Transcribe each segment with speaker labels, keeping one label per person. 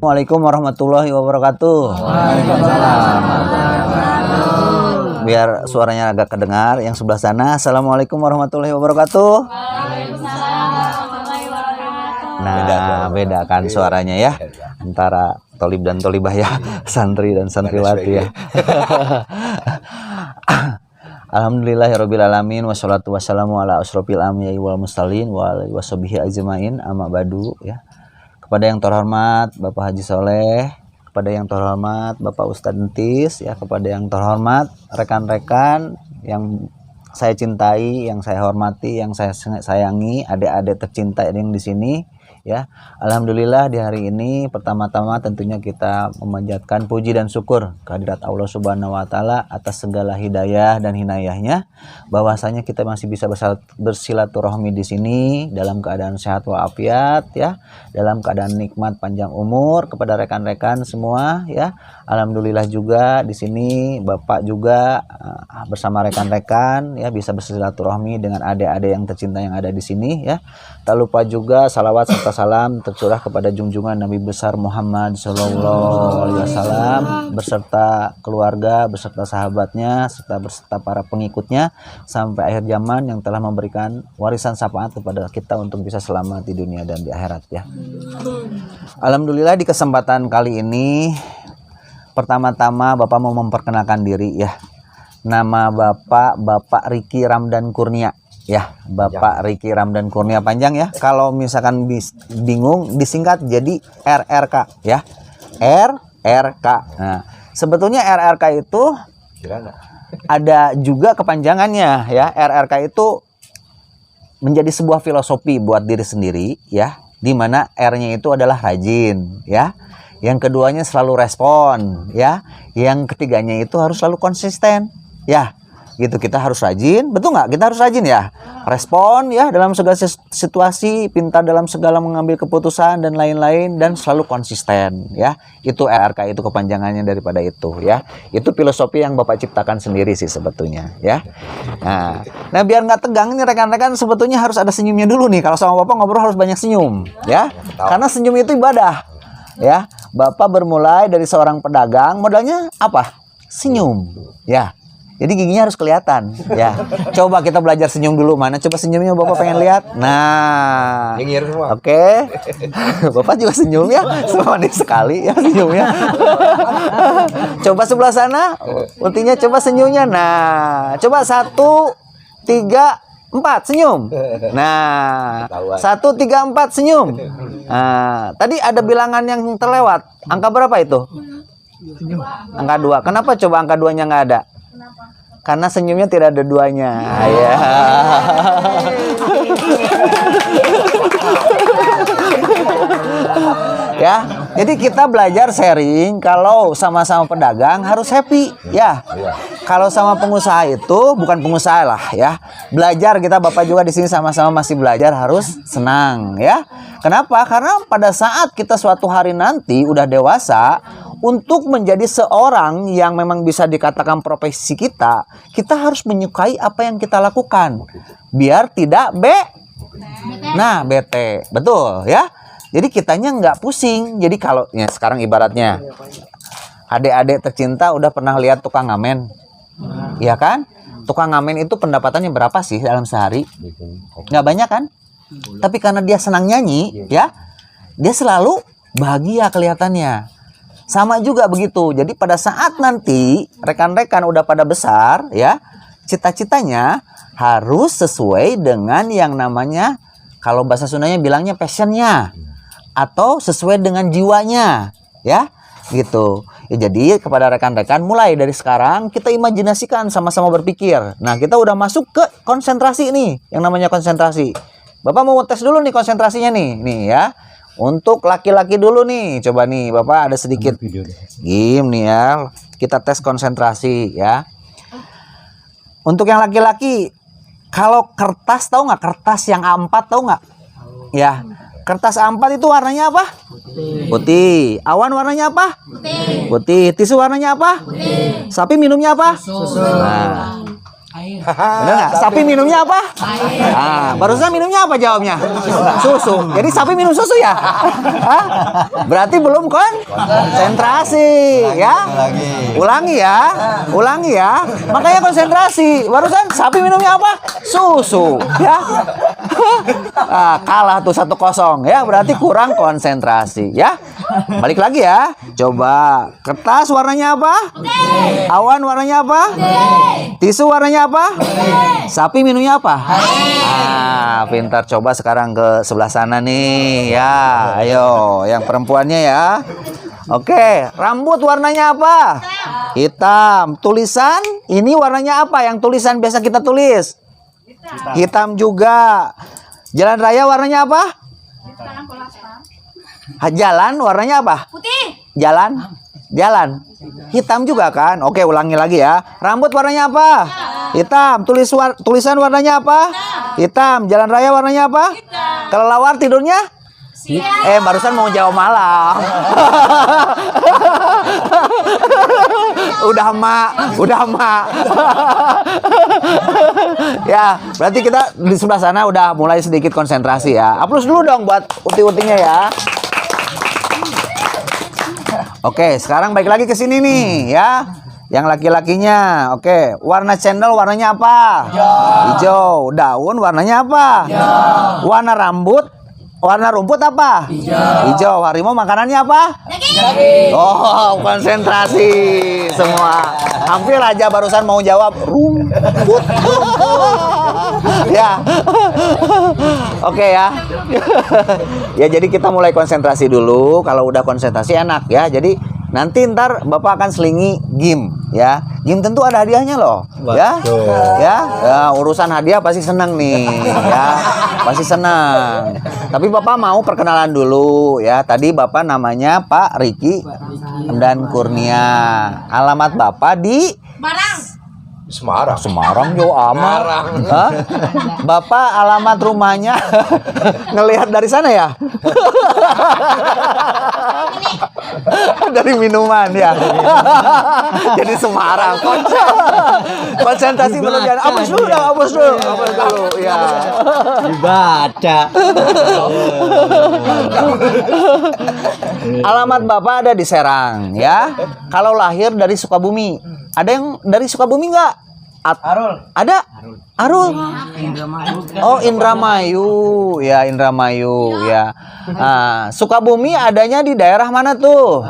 Speaker 1: Assalamualaikum warahmatullahi wabarakatuh.
Speaker 2: Waalaikumsalam.
Speaker 1: Biar suaranya agak kedengar yang sebelah sana. Assalamualaikum warahmatullahi wabarakatuh. Nah, beda kan suaranya ya antara tolib dan tolibah ya, santri dan santriwati ya. Alhamdulillahirabbil alamin wassalatu wassalamu ala asrofil anbiya'i wal mursalin wa alihi washabihi ajmain amma ba'du ya. Kepada yang terhormat Bapak Haji Soleh, kepada yang terhormat Bapak Ustadz Entis ya, kepada yang terhormat rekan-rekan yang saya cintai, yang saya hormati, yang saya sayangi, adik-adik tercinta yang di sini ya. Alhamdulillah di hari ini pertama-tama tentunya kita memanjatkan puji dan syukur kehadirat Allah Subhanahu wa taala atas segala hidayah dan hinayahnya, bahwasanya kita masih bisa bersilaturahmi di sini dalam keadaan sehat walafiat ya, dalam keadaan nikmat panjang umur. Kepada rekan-rekan semua ya, alhamdulillah juga di sini Bapak juga bersama rekan-rekan ya bisa bersilaturahmi dengan adik-adik yang tercinta yang ada di sini ya. Tak lupa juga salawat serta salam tercurah kepada junjungan Nabi besar Muhammad Sallallahu Alaihi Wasallam beserta keluarga, beserta sahabatnya, serta beserta para pengikutnya sampai akhir zaman, yang telah memberikan warisan syafaat kepada kita untuk bisa selamat di dunia dan di akhirat ya. Alhamdulillah di kesempatan kali ini pertama-tama Bapak mau memperkenalkan diri ya. Nama Bapak Riki Ramdan Kurnia. Ya, Bapak Riki Ramdan Kurnia panjang ya. Kalau misalkan bingung disingkat jadi RRK ya. RRK. Nah, sebetulnya RRK itu ada juga kepanjangannya ya. RRK itu menjadi sebuah filosofi buat diri sendiri ya, di mana R-nya itu adalah rajin ya. Yang keduanya selalu respon ya. Yang ketiganya itu harus selalu konsisten ya. Gitu, kita harus rajin, betul nggak? Kita harus rajin ya, respon ya dalam segala situasi, pintar dalam segala mengambil keputusan dan lain-lain, dan selalu konsisten ya. Itu RRK, itu kepanjangannya daripada itu ya. Itu filosofi yang Bapak ciptakan sendiri sih sebetulnya ya. Nah biar nggak tegang nih rekan-rekan, sebetulnya harus ada senyumnya dulu nih. Kalau sama Bapak ngobrol harus banyak senyum ya, karena senyum itu ibadah ya. Bapak bermulai dari seorang pedagang, modalnya apa? Senyum ya. Jadi giginya harus kelihatan ya. Coba kita belajar senyum dulu. Mana coba senyumnya Bapak pengen lihat. Nah, oke. Bapak juga senyum ya, manis sekali ya senyumnya. Coba sebelah sana, ultinya coba senyumnya. Nah, coba 1, 3, 4 senyum. Nah, 1, 3, 4 senyum. Nah, tadi ada bilangan yang terlewat. Angka berapa itu? Angka 2. Kenapa coba angka 2-nya nggak ada? Karena senyumnya tidak ada duanya. Ya. Ya, jadi kita belajar sharing. Kalau sama-sama pedagang harus happy ya. Kalau sama pengusaha itu bukan pengusaha lah ya. Belajar kita, Bapak juga di sini sama-sama masih belajar, harus senang ya. Kenapa? Karena pada saat kita suatu hari nanti udah dewasa, untuk menjadi seorang yang memang bisa dikatakan profesi kita harus menyukai apa yang kita lakukan biar tidak bete, betul ya. Jadi kitanya nggak pusing. Jadi kalau ya sekarang ibaratnya adik-adik tercinta udah pernah lihat tukang ngamen, ya kan? Tukang ngamen itu pendapatannya berapa sih dalam sehari? Nggak banyak kan? Tapi karena dia senang nyanyi ya, dia selalu bahagia kelihatannya. Sama juga begitu. Jadi pada saat nanti rekan-rekan udah pada besar ya, cita-citanya harus sesuai dengan yang namanya, kalau bahasa Sundanya bilangnya passionnya, atau sesuai dengan jiwanya ya gitu ya. Jadi kepada rekan-rekan mulai dari sekarang kita imajinasikan, sama-sama berpikir. Nah kita udah masuk ke konsentrasi nih, yang namanya konsentrasi. Bapak mau tes dulu nih konsentrasinya nih ya. Untuk laki-laki dulu nih, coba nih Bapak ada sedikit game nih ya, kita tes konsentrasi ya. Untuk yang laki-laki, kalau kertas, tahu nggak kertas yang A4, tahu nggak ya? Kertas A4 itu warnanya apa? Putih. Awan warnanya apa? Putih. Tisu warnanya apa? Putih. Sapi minumnya apa? Susu. Nah, Bener nggak? Sapi minumnya apa? Nah, barusan minumnya apa jawabnya? Susu. Jadi sapi minum susu ya? Hah? Berarti belum konsentrasi ya? Ulangi ya. Ulangi ya. Makanya konsentrasi. Barusan sapi minumnya apa? Susu ya. Nah, kalah tuh 1-0 ya. Berarti kurang konsentrasi ya. Balik lagi ya. Coba kertas warnanya apa? Awan warnanya apa? Tisu warnanya apa? Sapi minumnya apa? Ah, pintar. Coba sekarang ke sebelah sana nih ya. Ayo, yang perempuannya ya. Oke, rambut warnanya apa? Hitam. Tulisan ini warnanya apa? Yang tulisan biasa kita tulis? Hitam juga. Jalan raya warnanya apa? Jalan warnanya apa?
Speaker 2: Putih.
Speaker 1: Jalan hitam juga kan? Oke, ulangi lagi ya. Rambut warnanya apa? Hitam. Tulisan warnanya apa? Hitam. Jalan raya warnanya apa? Kelelawar tidurnya? Barusan mau jawab malam. Udah mak. Ya, berarti kita di sebelah sana udah mulai sedikit konsentrasi ya. Aplaus dulu dong buat uti-utinya ya. Oke, sekarang balik lagi ke sini nih ya. Yang laki-lakinya. Oke, warna cendol warnanya apa? Hijau. Daun warnanya apa? Warna rumput apa? Hijau. Harimau makanannya apa?
Speaker 2: Daging.
Speaker 1: Oh, konsentrasi semua. Hampir aja barusan mau jawab rumput. Ya. Oke ya. Ya, jadi kita mulai konsentrasi dulu. Kalau udah konsentrasi enak ya. Jadi nanti ntar Bapak akan selingi game ya. Game tentu ada hadiahnya loh. Ya. Ya, urusan hadiah pasti senang nih ya. Pasti senang. Tapi Bapak mau perkenalan dulu ya. Tadi Bapak namanya Pak Riki dan Kurnia. Alamat Bapak di Semarang jauh amat. Hah? Bapak alamat rumahnya ngelihat dari sana ya? Dari minuman ya. Jadi Semarang. Konsentrasi berlebihan. Hapus dulu ya.
Speaker 3: Dibaca.
Speaker 1: Alamat Bapak ada di Serang ya. Kalau lahir dari Sukabumi. Ada yang dari Sukabumi nggak?
Speaker 3: Arul.
Speaker 1: Ada? Arul. Oh, Indramayu. Ya, Indramayu ya. Nah, Sukabumi adanya di daerah mana tuh?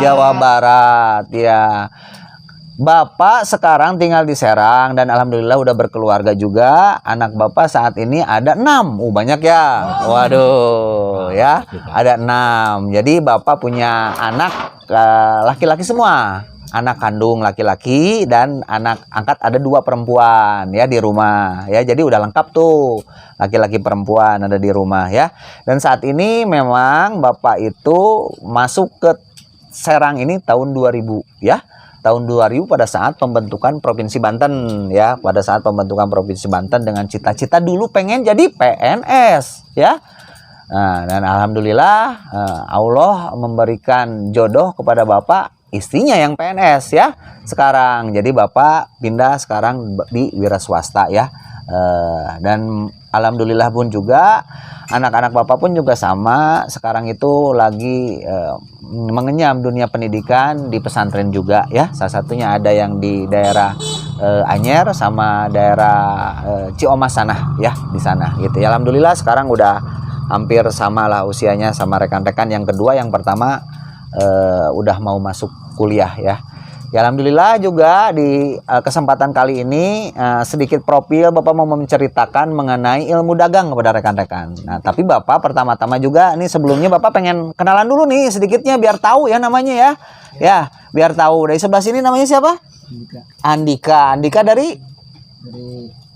Speaker 1: Jawa Barat ya. Bapak sekarang tinggal di Serang dan alhamdulillah udah berkeluarga juga. Anak Bapak saat ini ada 6. Banyak ya. Waduh, ya. Ada 6. Jadi Bapak punya anak laki-laki semua. Anak kandung laki-laki dan anak angkat ada 2 perempuan ya di rumah ya. Jadi udah lengkap tuh, laki-laki perempuan ada di rumah ya. Dan saat ini memang Bapak itu masuk ke Serang ini tahun 2000 ya. Tahun 2000 pada saat pembentukan Provinsi Banten ya. Pada saat pembentukan Provinsi Banten dengan cita-cita dulu pengen jadi PNS ya. Nah, dan alhamdulillah Allah memberikan jodoh kepada Bapak, istrinya yang PNS ya sekarang. Jadi Bapak pindah sekarang di wira swasta ya. Dan alhamdulillah pun juga anak-anak Bapak pun juga sama. Sekarang itu lagi mengenyam dunia pendidikan di pesantren juga ya. Salah satunya ada yang di daerah Anyer sama daerah Ciomas sana ya, di sana gitu ya. Alhamdulillah sekarang udah hampir sama lah usianya sama rekan-rekan. Yang kedua, yang pertama udah mau masuk kuliah ya. Ya alhamdulillah juga di kesempatan kali ini sedikit profil Bapak mau menceritakan mengenai ilmu dagang kepada rekan-rekan. Nah, tapi Bapak pertama-tama juga nih sebelumnya Bapak pengen kenalan dulu nih sedikitnya biar tahu ya namanya ya. Ya, biar tahu. Dari sebelah sini namanya siapa? Andika. Andika dari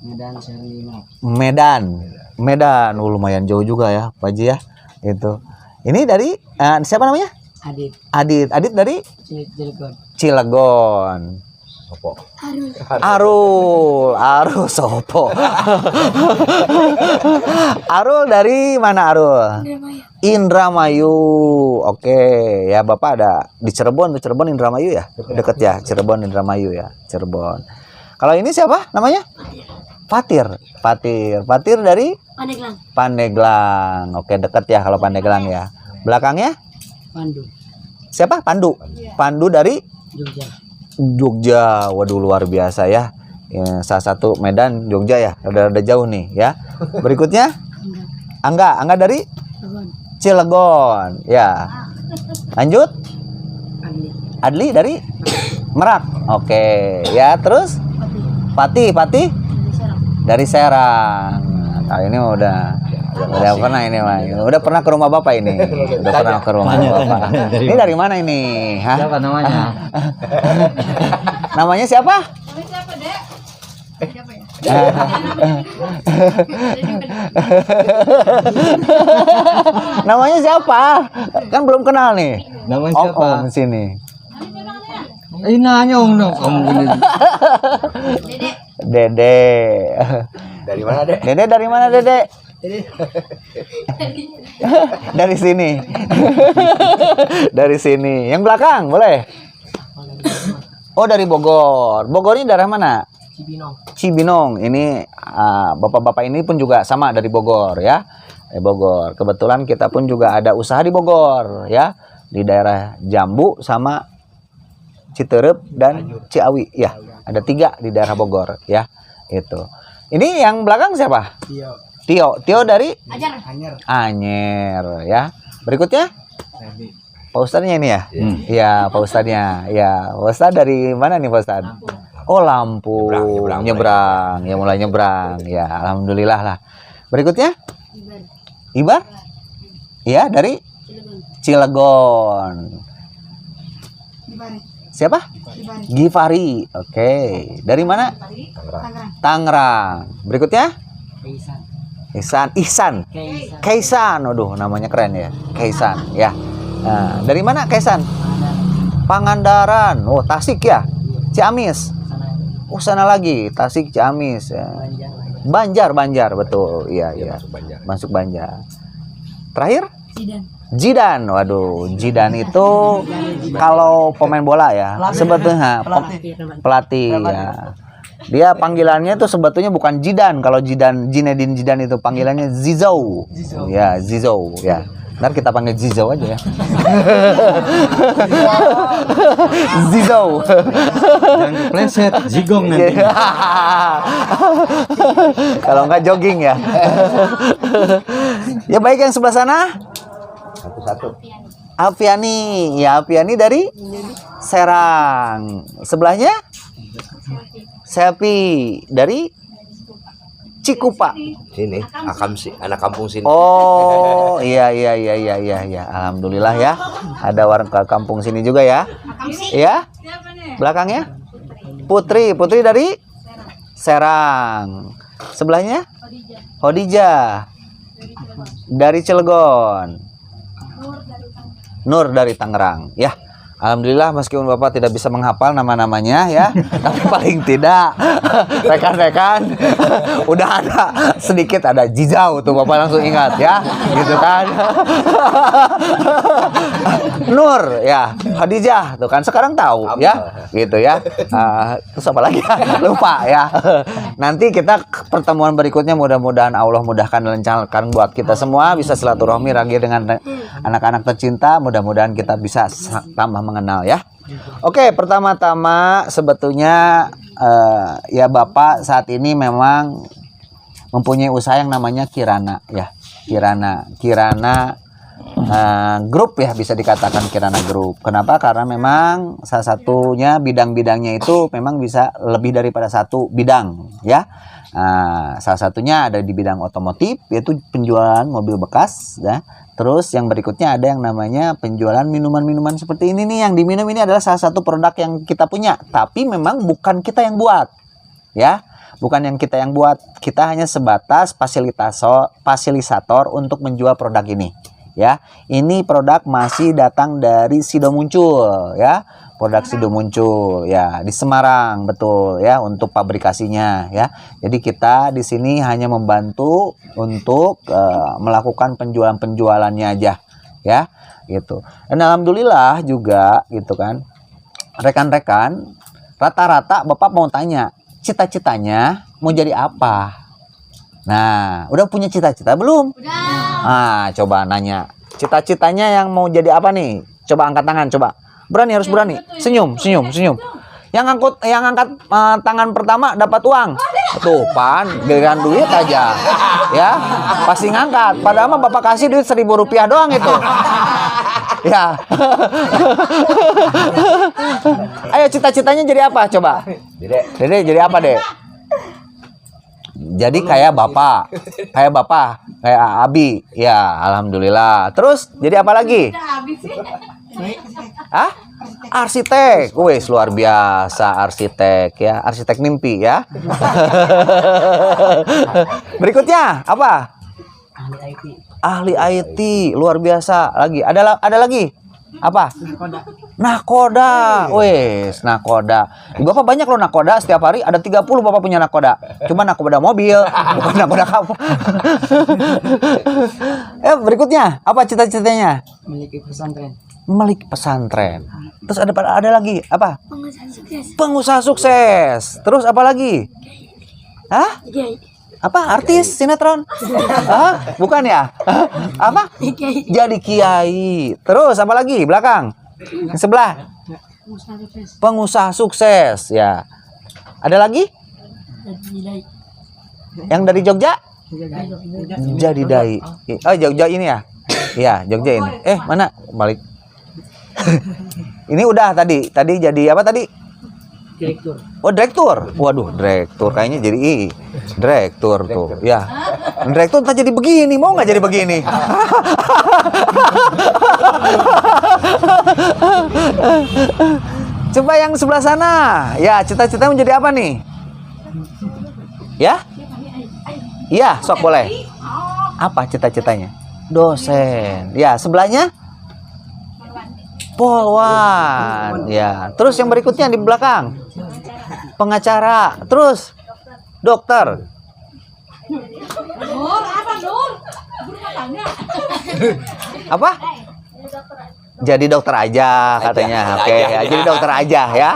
Speaker 3: Medan Serlima.
Speaker 1: Medan. Lumayan jauh juga ya, Pak Haji ya. Itu. Ini dari siapa namanya? Adit dari Cilegon.
Speaker 3: Sopo.
Speaker 1: Arul Sopo. Arul dari mana Arul? Indramayu. Oke, ya Bapak ada di Cirebon Indramayu ya? Deket ya, Cirebon Indramayu ya, Cirebon. Kalau ini siapa namanya? Fatir. Fatir dari
Speaker 2: Pandeglang.
Speaker 1: Pandeglang. Oke, deket ya kalau Pandeglang ya. Belakangnya
Speaker 3: Pandu.
Speaker 1: siapa? Pandu. Pandu dari
Speaker 3: Jogja.
Speaker 1: Jogja. Waduh, luar biasa ya. Ya, salah satu Medan Jogja ya. Udah jauh nih ya. Berikutnya Angga dari Cilegon. Ya. Lanjut. Adli dari Merak. Oke, ya terus Pati dari Serang. Nah, kali ini udah pernah ini Mah. Udah pernah ke rumah Bapak ini. Udah pernah ke rumah Bapak. Ini dari mana ini? Hah?
Speaker 3: Siapa namanya?
Speaker 1: Namanya siapa?
Speaker 2: Siapa, Dek? Siapa ya?
Speaker 1: Namanya siapa? Kan belum kenal nih.
Speaker 3: Namanya
Speaker 1: Om
Speaker 3: siapa?
Speaker 1: Om sini.
Speaker 3: Ini nanya om dong kamu gini.
Speaker 1: Dede.
Speaker 3: Dari mana deh?
Speaker 1: Dede dari mana Dede? Dari sini. Dari sini. Yang belakang boleh? Oh dari Bogor. Bogor ini daerah mana? Cibinong. Ini bapak-bapak ini pun juga sama dari Bogor ya. Bogor. Kebetulan kita pun juga ada usaha di Bogor ya. Di daerah Jambu sama Citerep dan Ciawi ya. Ada 3 di daerah Bogor ya. Itu. Ini yang belakang siapa? Tio dari Anyer ya. Berikutnya Pak Ustadznya ini ya? Iya, Pak Ustadznya. Ya, Pak Ustadz dari mana nih Pak Ustadz? Oh, Lampung. Nyebrang. Ya, mulai nyebrang. Ya, alhamdulillah lah. Berikutnya? Ibar? Iya, dari Cilegon. Siapa? Gifari. Oke. Dari mana? Tangerang. Berikutnya? Ihsan. Kaisan. Waduh, namanya keren ya. Kaisan, ya. Nah, dari mana Kaisan? Pangandaran. Oh, Tasik ya. Ciamis. Oh, sana lagi. Tasik, Ciamis ya. Banjar, betul. Iya. Masuk Banjar. Terakhir? Jidan. Waduh, Jidan itu kalau pemain bola ya, sebetulnya pelatih ya. Dia panggilannya tuh sebetulnya bukan Jidan. Kalau Zinedine Jidan itu panggilannya Zizou. Ya, Zizou ya. Ntar kita panggil Zizou aja ya. Zizou.
Speaker 3: Jangan kepleset, zigong nanti.
Speaker 1: Kalau enggak jogging ya. Ya baik, yang sebelah sana. Satu. Apiani. Ya, Apiani dari Serang. Sebelahnya Sepi dari Cikupa.
Speaker 4: Sini, anak kampung sini.
Speaker 1: Oh, iya. Alhamdulillah ya. Ada warga kampung sini juga ya. Iya. Belakangnya Putri dari Serang. Sebelahnya Hodijah dari Cilegon. Nur dari Tangerang. Ya. Alhamdulillah meskipun Bapak tidak bisa menghafal nama-namanya ya, tapi paling tidak rekan-rekan udah ada sedikit ada Jizau tuh Bapak langsung ingat ya, gitu kan. Nur ya, Khadijah tuh kan sekarang tahu ya, gitu ya. Terus apa lagi? Lupa ya. Nanti kita pertemuan berikutnya mudah-mudahan Allah mudahkan dan lancarkan buat kita semua, bisa silaturahmi lagi dengan anak-anak tercinta. Mudah-mudahan kita bisa tambah mengenal ya. Oke, pertama-tama sebetulnya ya Bapak saat ini memang mempunyai usaha yang namanya Kirana ya. Kirana grup ya, bisa dikatakan Kirana Grup. Kenapa? Karena memang salah satunya bidang-bidangnya itu memang bisa lebih daripada satu bidang ya. Salah satunya ada di bidang otomotif, yaitu penjualan mobil bekas ya. Terus yang berikutnya ada yang namanya penjualan minuman-minuman seperti ini nih. Yang diminum ini adalah salah satu produk yang kita punya, tapi memang bukan kita yang buat ya. Bukan yang kita yang buat, kita hanya sebatas fasilitator untuk menjual produk ini ya. Ini produk masih datang dari Sido Muncul ya. Produk Sido Muncul ya, di Semarang, betul ya, untuk pabrikasinya ya. Jadi kita di sini hanya membantu untuk melakukan penjualannya aja ya, gitu. Dan alhamdulillah juga gitu kan, rekan-rekan, rata-rata Bapak mau tanya, cita-citanya mau jadi apa? Nah, udah punya cita-cita belum?
Speaker 2: Udah.
Speaker 1: Ah, coba nanya. Cita-citanya yang mau jadi apa nih? Coba angkat tangan, coba. Berani, harus berani. Senyum. Yang angkat tangan pertama dapat uang. Tuh, pan, giliran duit aja. Ya, pasti ngangkat. Padahal mah Bapak kasih duit Rp1.000 doang itu. Ya. Ayo cita-citanya jadi apa coba? Dede jadi apa, Dek? Jadi kayak bapak, kayak Abi. Ya, alhamdulillah. Terus jadi apa lagi?
Speaker 2: Udah habis sih.
Speaker 1: Hah? Arsitek. Wes luar biasa arsitek ya, arsitek mimpi ya. Berikutnya apa? Ahli IT. Luar biasa lagi. Ada lagi? Apa? Nakoda. Wes, nakoda. Di Bapak banyak loh nakoda, setiap hari ada 30 Bapak punya nakoda. Cuma nakoda mobil, bukan nakoda kapal. Berikutnya, apa cita-citanya?
Speaker 3: Memiliki pesantren.
Speaker 1: Memiliki pesantren. Terus ada lagi, apa? Pengusaha sukses. Terus apa lagi? Hah? Apa? Artis sinetron? Hah? Bukan ya? Apa? Jadi kiai. Terus apa lagi? Belakang. Yang sebelah. Pengusaha sukses. Ya. Ada lagi? Yang dari Jogja? Jadi dai. Oh, Jogja ini ya? Iya, Jogja ini. Mana? Balik. Ini udah tadi. Tadi jadi apa tadi?
Speaker 3: Direktur.
Speaker 1: Oh, direktur. Waduh, direktur kayaknya jadi direktur tuh. Ya. Direktur tak jadi begini, mau nggak jadi begini? Coba yang sebelah sana. Ya, cita-cita menjadi apa nih? Ya? Iya, sok boleh. Apa cita-citanya? Dosen. Ya, sebelahnya? Polwan. Ya. Terus yang berikutnya di belakang? Pengacara. Terus dokter.
Speaker 2: Nur, apa Nur? Ibu rumah tangga.
Speaker 1: Apa? Jadi dokter aja katanya. Oke, ya. Jadi dokter aja ya.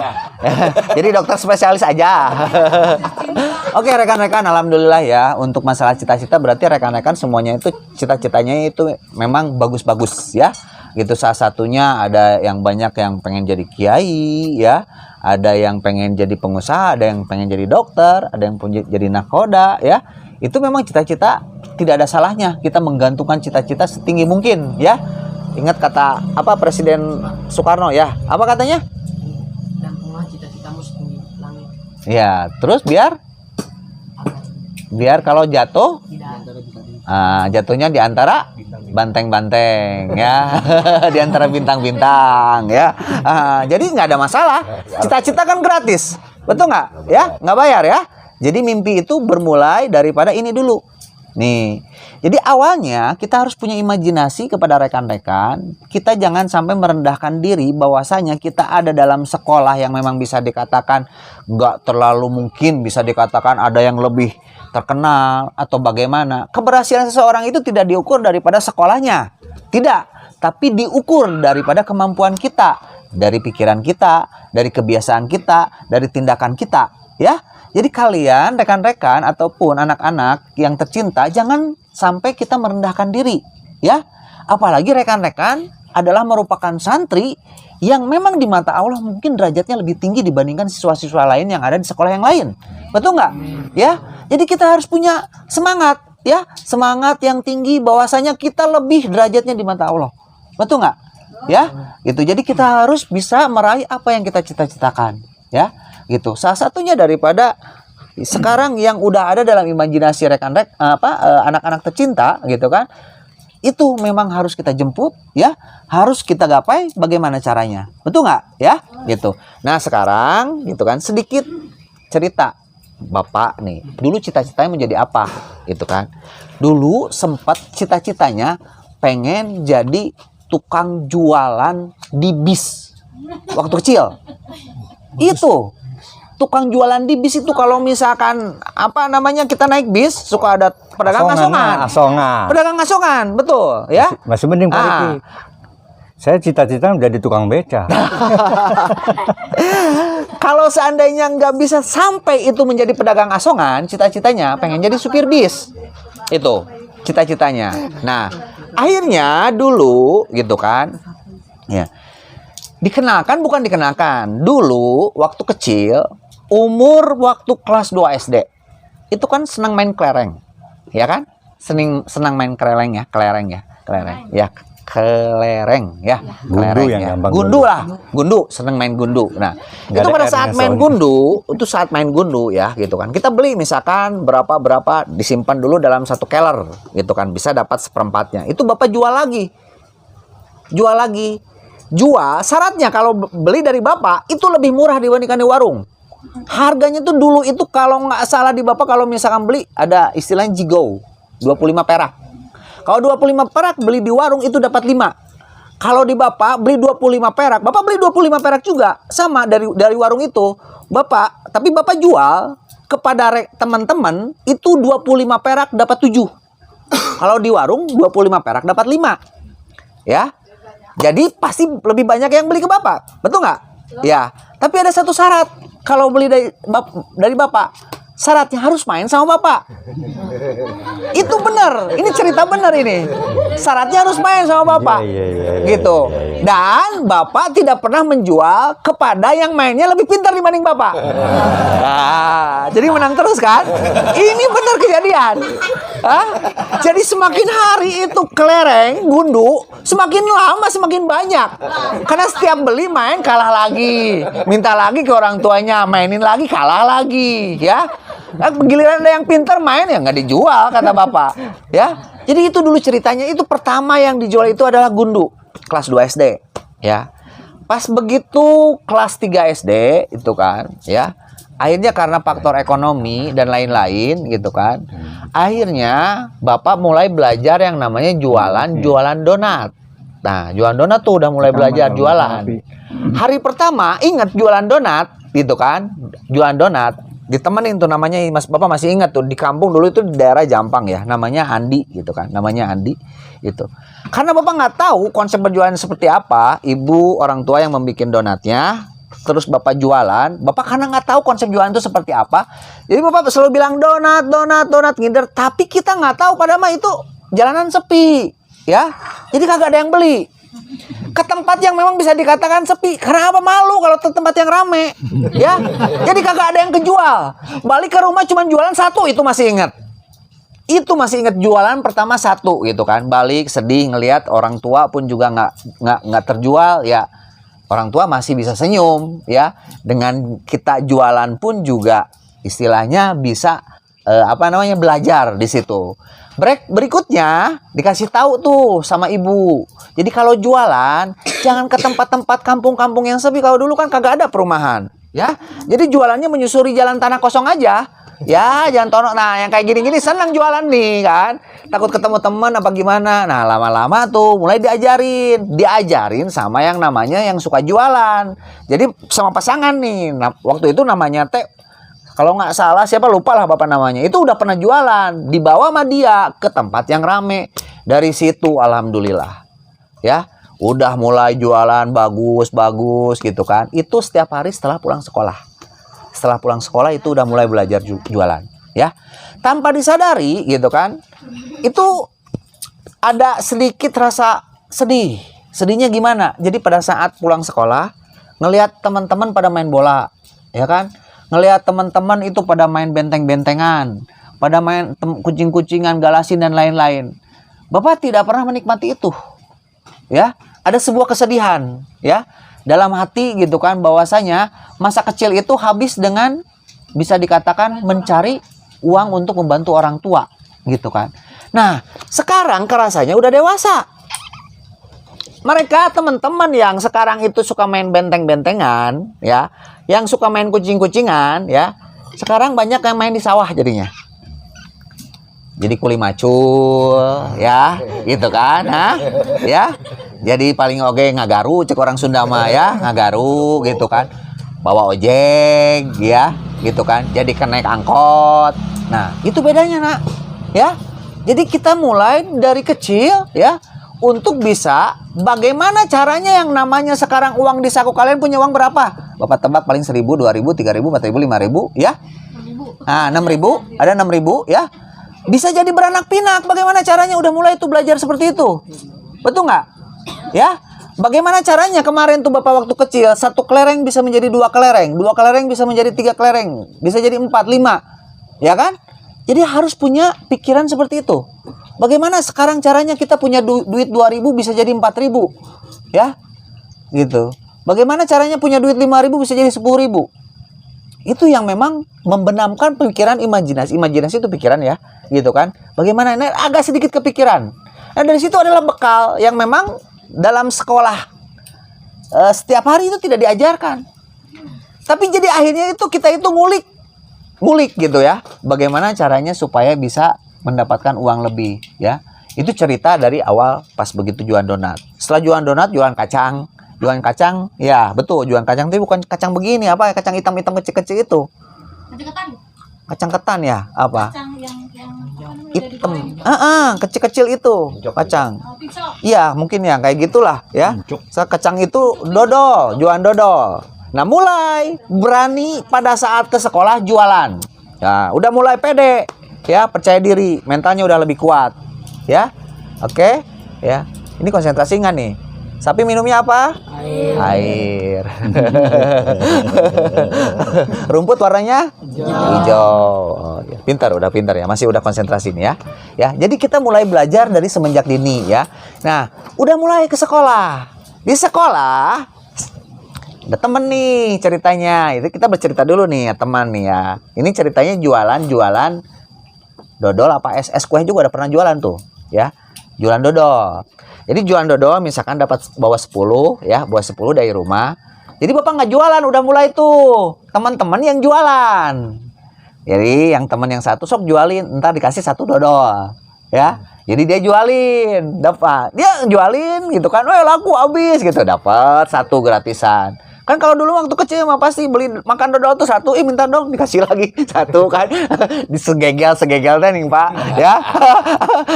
Speaker 1: Jadi dokter spesialis aja. Oke, rekan-rekan, alhamdulillah ya. Untuk masalah cita-cita berarti rekan-rekan semuanya itu cita-citanya itu memang bagus-bagus ya. Gitu, salah satunya ada yang banyak yang pengen jadi kiai ya, ada yang pengen jadi pengusaha, ada yang pengen jadi dokter, ada yang pengen jadi nakoda ya. Itu memang cita-cita, tidak ada salahnya kita menggantungkan cita-cita setinggi mungkin ya. Ingat kata apa Presiden Soekarno ya, apa katanya?
Speaker 3: Gantunglah cita-citamu setinggi langit.
Speaker 1: Ya, terus biar kalau jatuh jatuhnya di antara banteng-banteng ya. Di antara bintang-bintang ya. Jadi nggak ada masalah, cita-cita kan gratis, betul nggak ya, nggak bayar ya. Jadi mimpi itu bermulai daripada ini dulu nih. Jadi awalnya kita harus punya imajinasi kepada rekan-rekan. Kita jangan sampai merendahkan diri bahwasanya kita ada dalam sekolah yang memang bisa dikatakan nggak terlalu mungkin bisa dikatakan ada yang lebih terkenal atau bagaimana. Keberhasilan seseorang itu tidak diukur daripada sekolahnya, tidak, tapi diukur daripada kemampuan kita, dari pikiran kita, dari kebiasaan kita, dari tindakan kita ya. Jadi kalian rekan-rekan ataupun anak-anak yang tercinta, jangan sampai kita merendahkan diri ya. Apalagi rekan-rekan adalah merupakan santri yang memang di mata Allah mungkin derajatnya lebih tinggi dibandingkan siswa-siswa lain yang ada di sekolah yang lain. Betul nggak? Ya. Jadi kita harus punya semangat ya, semangat yang tinggi bahwasanya kita lebih derajatnya di mata Allah. Betul nggak? Ya, gitu. Jadi kita harus bisa meraih apa yang kita cita-citakan ya. Gitu. Salah satunya daripada sekarang yang udah ada dalam imajinasi anak-anak tercinta gitu kan. Itu memang harus kita jemput ya, harus kita gapai. Bagaimana caranya? Betul nggak ya? Gitu. Nah, sekarang gitu kan sedikit cerita. Bapak nih, dulu cita-citanya menjadi apa? Gitu kan. Dulu sempat cita-citanya pengen jadi tukang jualan di bis waktu kecil. Itu tukang jualan di bis itu kalau misalkan apa namanya kita naik bis suka ada pedagang asongan. Pedagang asongan, betul ya.
Speaker 5: Masih mending Pak Riki.
Speaker 3: Saya cita-cita jadi tukang beca.
Speaker 1: Kalau seandainya nggak bisa sampai itu menjadi pedagang asongan, cita-citanya pengen jadi supir bis. Itu cita-citanya. Nah, akhirnya dulu gitu kan, ya dikenalkan bukan dikenalkan. Dulu waktu kecil, umur waktu kelas 2 SD, itu kan senang main kelereng, ya kan? Senang main kelereng ya, kelereng ya, kelereng ya. Kelereng ya, kelereng
Speaker 3: yang
Speaker 1: ya.
Speaker 3: gampang
Speaker 1: Gundu lah, gundu, seneng main gundu. Nah,
Speaker 3: Nggak
Speaker 1: itu
Speaker 3: ada
Speaker 1: pada
Speaker 3: R-nya
Speaker 1: saat main
Speaker 3: soalnya.
Speaker 1: gundu, itu saat main gundu ya, gitu kan. Kita beli misalkan berapa disimpan dulu dalam satu keler, gitu kan, bisa dapat seperempatnya. Itu bapak jual lagi, jual. Syaratnya kalau beli dari bapak itu lebih murah dibandingkan di warung. Harganya tuh dulu itu kalau nggak salah di bapak kalau misalkan beli ada istilahnya jigo, 25 perak. Kalau 25 perak beli di warung itu dapat 5. Kalau di bapak beli 25 perak, bapak beli 25 perak juga. Sama dari warung itu, bapak, tapi bapak jual kepada teman-teman itu 25 perak dapat 7. Kalau di warung 25 perak dapat 5. Ya. Jadi pasti lebih banyak yang beli ke bapak. Betul nggak? Ya. Tapi ada satu syarat. Kalau beli dari bapak, syaratnya harus main sama bapak. Itu benar. Ini cerita benar ini. Syaratnya harus main sama bapak. Gitu. Dan bapak tidak pernah menjual kepada yang mainnya lebih pintar dibanding bapak. Nah, jadi menang terus kan? Ini benar kejadian. Hah? Jadi semakin hari itu kelereng, gundu, semakin lama semakin banyak. Karena setiap beli main kalah lagi. Minta lagi ke orang tuanya, mainin lagi kalah lagi. Ya. Nah, giliran ada yang pintar main ya nggak dijual kata bapak, ya. Jadi itu dulu ceritanya. Itu pertama yang dijual itu adalah gundu kelas 2 SD, ya. Pas begitu kelas 3 SD itu kan, ya. Akhirnya karena faktor ekonomi dan lain-lain gitu kan. Akhirnya bapak mulai belajar yang namanya jualan donat. Nah, jualan donat tuh udah mulai belajar jualan. Hari pertama ingat jualan donat gitu kan, jualan donat. Ditemenin tuh namanya, bapak masih ingat tuh, di kampung dulu itu di daerah Jampang ya, namanya Andi gitu kan, namanya Andi itu. Karena bapak nggak tahu konsep berjualan seperti apa, ibu orang tua yang membuat donatnya, terus bapak jualan, bapak karena nggak tahu konsep jualan itu seperti apa, jadi bapak selalu bilang donat ngider, tapi kita nggak tahu pada mah itu jalanan sepi, ya, jadi kagak ada yang beli. Ke tempat yang memang bisa dikatakan sepi. Karena apa? Malu kalau ke tempat yang rame, ya. Jadi kagak ada yang kejual. Balik ke rumah cuma jualan satu, itu masih ingat. Itu masih ingat jualan pertama satu gitu kan. Balik sedih ngelihat orang tua pun juga nggak terjual, ya. Orang tua masih bisa senyum, ya. Dengan kita jualan pun juga istilahnya bisa belajar di situ. Berikutnya dikasih tahu tuh sama ibu. Jadi kalau jualan jangan ke tempat-tempat kampung-kampung yang sepi. Kalau dulu kan kagak ada perumahan, ya. Jadi jualannya menyusuri jalan tanah kosong aja. Ya, jangan tonok. Nah, yang kayak gini-gini senang jualan nih kan. Takut ketemu teman apa gimana. Nah, lama-lama tuh mulai diajarin sama yang namanya yang suka jualan. Jadi sama pasangan nih. Nah, waktu itu namanya kalau nggak salah siapa lupa lah bapak namanya, itu udah pernah jualan, dibawa sama dia ke tempat yang rame. Dari situ alhamdulillah, ya udah mulai jualan bagus gitu kan. Itu setiap hari setelah pulang sekolah itu udah mulai belajar jualan, ya. Tanpa disadari gitu kan, itu ada sedikit rasa sedihnya gimana? Jadi pada saat pulang sekolah ngelihat teman-teman pada main bola, ya kan. Ngelihat teman-teman itu pada main benteng-bentengan, pada main kucing-kucingan, galasin dan lain-lain. Bapak tidak pernah menikmati itu. Ya, ada sebuah kesedihan, ya, dalam hati gitu kan, bahwasanya masa kecil itu habis dengan bisa dikatakan mencari uang untuk membantu orang tua, gitu kan. Nah, sekarang kerasanya udah dewasa. Mereka teman-teman yang sekarang itu suka main benteng-bentengan, ya, yang suka main kucing-kucingan, ya, sekarang banyak yang main di sawah jadinya. Jadi kuli macul, ya, gitu kan, ya. Jadi paling oke ngagaru, cek orang Sunda mah ya, ngagaru, gitu kan. Bawa ojek, ya, gitu kan. Jadi naik angkot. Nah, itu bedanya, nak, ya. Jadi kita mulai dari kecil, ya. untuk bisa bagaimana caranya yang namanya sekarang uang di saku kalian punya uang berapa? Bapak tebak paling 1.000, 2.000, 3.000, 4.000, 5.000 ya. Nah, 6.000, ada 6.000 ya. Bisa jadi beranak pinak. Bagaimana caranya? Udah mulai tuh belajar seperti itu. Betul nggak? Ya. Bagaimana caranya kemarin tuh Bapak waktu kecil 1 kelereng bisa menjadi 2 kelereng, 2 kelereng bisa menjadi 3 kelereng, bisa jadi 4, 5. Ya kan? Jadi harus punya pikiran seperti itu. Bagaimana sekarang caranya kita punya duit 2.000 bisa jadi 4.000. Ya. Gitu. Bagaimana caranya punya duit 5.000 bisa jadi 10.000. Itu yang memang membenamkan pikiran imajinasi. Imajinasi itu pikiran ya, gitu kan? Bagaimana? Nah, agak sedikit kepikiran. Nah, dari situ adalah bekal yang memang dalam sekolah setiap hari itu tidak diajarkan. Tapi jadi akhirnya itu kita itu ngulik gitu ya. Bagaimana caranya supaya bisa mendapatkan uang lebih ya. Itu cerita dari awal pas begitu jualan donat. Setelah jualan donat, jualan kacang. Jualan kacang, ya betul, jualan kacang tapi bukan kacang begini, apa kacang hitam-hitam kecil-kecil itu.
Speaker 2: Kacang ketan.
Speaker 1: Kacang ketan ya, apa?
Speaker 2: Kacang yang
Speaker 1: Hitam. Kecil-kecil itu kacang.
Speaker 2: pisau.
Speaker 1: Iya, mungkin ya kayak gitulah ya. Kacang itu dodol, jualan dodol. Nah, mulai berani pada saat ke sekolah jualan. Ya, udah mulai pede, ya, percaya diri, mentalnya udah lebih kuat. Ya. Oke, ya. Ini konsentrasi nggak nih? Sapi minumnya apa? Air. Rumput warnanya? Hijau. Oh, ya. Udah pintar ya. Masih udah konsentrasi nih ya. Ya, jadi kita mulai belajar dari semenjak dini ya. Nah, udah mulai ke sekolah. Di sekolah ada temen nih ceritanya. Itu kita bercerita dulu nih ya, teman nih ya. Ini ceritanya jualan dodol apa es kue juga udah pernah jualan tuh, ya. Jualan dodol. Jadi jualan dodol misalkan dapat bawa 10 ya, bawa 10 dari rumah. Jadi Bapak nggak jualan, udah mulai tuh teman-teman yang jualan. Jadi yang teman yang satu sok jualin, ntar dikasih 1 dodol ya. Jadi dia jualin, dapat. Dia jualin gitu kan, laku habis gitu, dapat 1 gratisan. Kan kalau dulu waktu kecil mah pasti beli makan dodol tuh 1, minta dong dikasih lagi 1 kan. Disegegel teh nih Pak ya.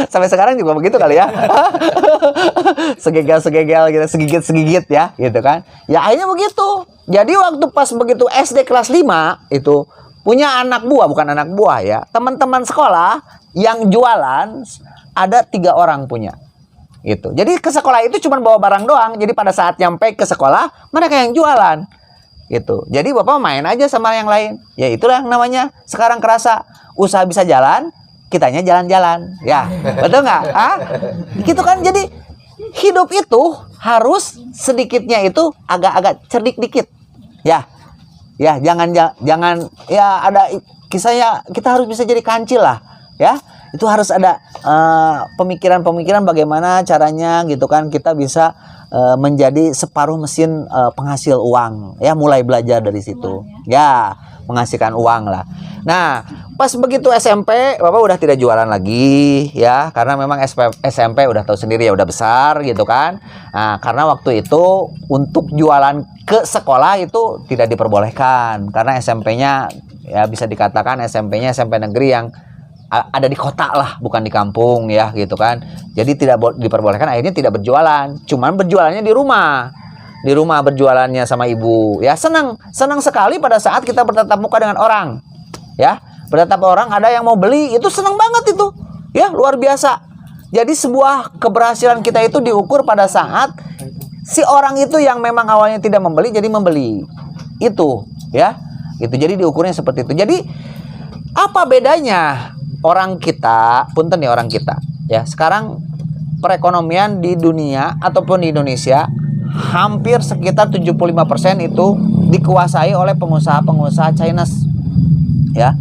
Speaker 1: Sampai sekarang juga begitu kali ya. segegel gitu, segigit ya gitu kan. Ya akhirnya begitu. Jadi waktu pas begitu SD kelas 5 itu punya anak buah, bukan anak buah ya. Teman-teman sekolah yang jualan ada 3 orang punya. Gitu. Jadi ke sekolah itu cuma bawa barang doang. Jadi pada saat nyampe ke sekolah mereka yang jualan. Gitu. Jadi Bapak main aja sama yang lain. Ya itulah yang namanya sekarang kerasa usaha bisa jalan, kitanya jalan-jalan. Ya, betul nggak? Gitu kan. Jadi hidup itu harus sedikitnya itu agak-agak cerdik dikit. Ya. Ya, jangan ya ada kisahnya, kita harus bisa jadi kancil lah, ya. Itu harus ada pemikiran-pemikiran bagaimana caranya gitu kan kita bisa menjadi separuh mesin penghasil uang ya, mulai belajar dari situ ya, menghasilkan uang lah. Nah, pas begitu SMP Bapak udah tidak jualan lagi ya, karena memang SMP udah tahu sendiri ya, udah besar gitu kan. Nah, karena waktu itu untuk jualan ke sekolah itu tidak diperbolehkan karena SMP-nya ya bisa dikatakan SMP-nya SMP negeri yang ada di kota lah, bukan di kampung ya gitu kan. Jadi tidak diperbolehkan, akhirnya tidak berjualan. Cuman berjualannya di rumah. Di rumah berjualannya sama ibu. Ya senang sekali pada saat kita bertatap muka dengan orang. Ya, bertatap orang ada yang mau beli, itu senang banget itu. Ya, luar biasa. Jadi sebuah keberhasilan kita itu diukur pada saat si orang itu yang memang awalnya tidak membeli jadi membeli. Itu, ya. Itu jadi diukurnya seperti itu. Jadi apa bedanya orang kita, punten nih orang kita, ya sekarang perekonomian di dunia ataupun di Indonesia hampir sekitar 75% itu dikuasai oleh pengusaha-pengusaha Chinese, ya,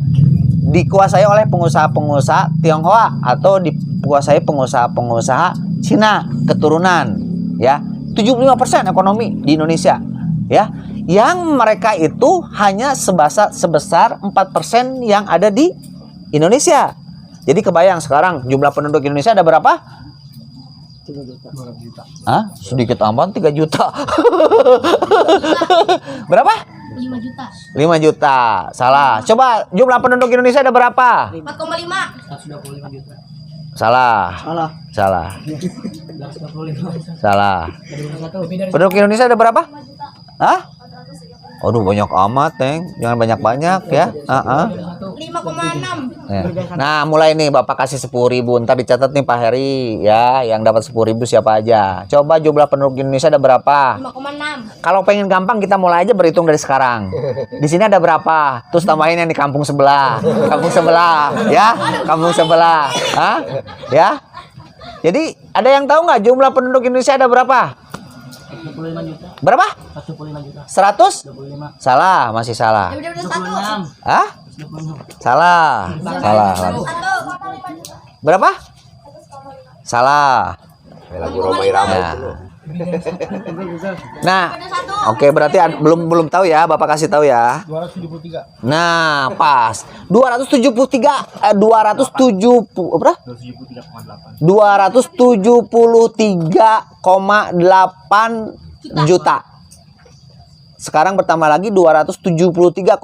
Speaker 1: dikuasai oleh pengusaha-pengusaha Tionghoa atau dikuasai pengusaha-pengusaha Cina keturunan, ya, 75% ekonomi di Indonesia, ya, yang mereka itu hanya sebesar 4% yang ada di Indonesia. Jadi kebayang sekarang jumlah penduduk Indonesia ada berapa?
Speaker 3: 3 juta.
Speaker 1: Sedikit amat 3 juta. Berapa?
Speaker 2: 5 juta.
Speaker 1: 5 juta. Salah. Coba jumlah penduduk Indonesia ada berapa?
Speaker 2: 4,5.
Speaker 3: 125 juta.
Speaker 1: Salah.
Speaker 3: Salah.
Speaker 1: Salah. Salah. Penduduk Indonesia ada berapa? Hah? Aduh banyak amat, Neng. Jangan banyak-banyak ya.
Speaker 2: 5,6.
Speaker 1: Ya. Nah, mulai nih Bapak kasih 10.000. Ntar dicatat nih Pak Heri ya, yang dapat 10.000 siapa aja. Coba jumlah penduduk Indonesia ada berapa?
Speaker 2: 5,6.
Speaker 1: Kalau pengen gampang kita mulai aja berhitung dari sekarang. Di sini ada berapa? Terus tambahin yang di kampung sebelah. Kampung sebelah, ya? Kampung sebelah. Hah? Ya? Jadi, ada yang tahu nggak jumlah penduduk Indonesia ada berapa?
Speaker 3: 45 juta.
Speaker 1: Berapa?
Speaker 3: 45 juta.
Speaker 1: 100?
Speaker 3: 25.
Speaker 1: Salah, masih salah.
Speaker 2: Ya udah satu.
Speaker 1: Hah? Salah. Salah.
Speaker 2: Satu.
Speaker 1: Berapa? Salah.
Speaker 4: Lagu Roma Irama
Speaker 1: Ya.
Speaker 4: itu.
Speaker 1: Nah, oke berarti belum tahu ya, Bapak kasih tahu ya.
Speaker 3: 273.
Speaker 1: Nah, pas. 270 berapa? 273,8 juta. Sekarang bertambah lagi 273,81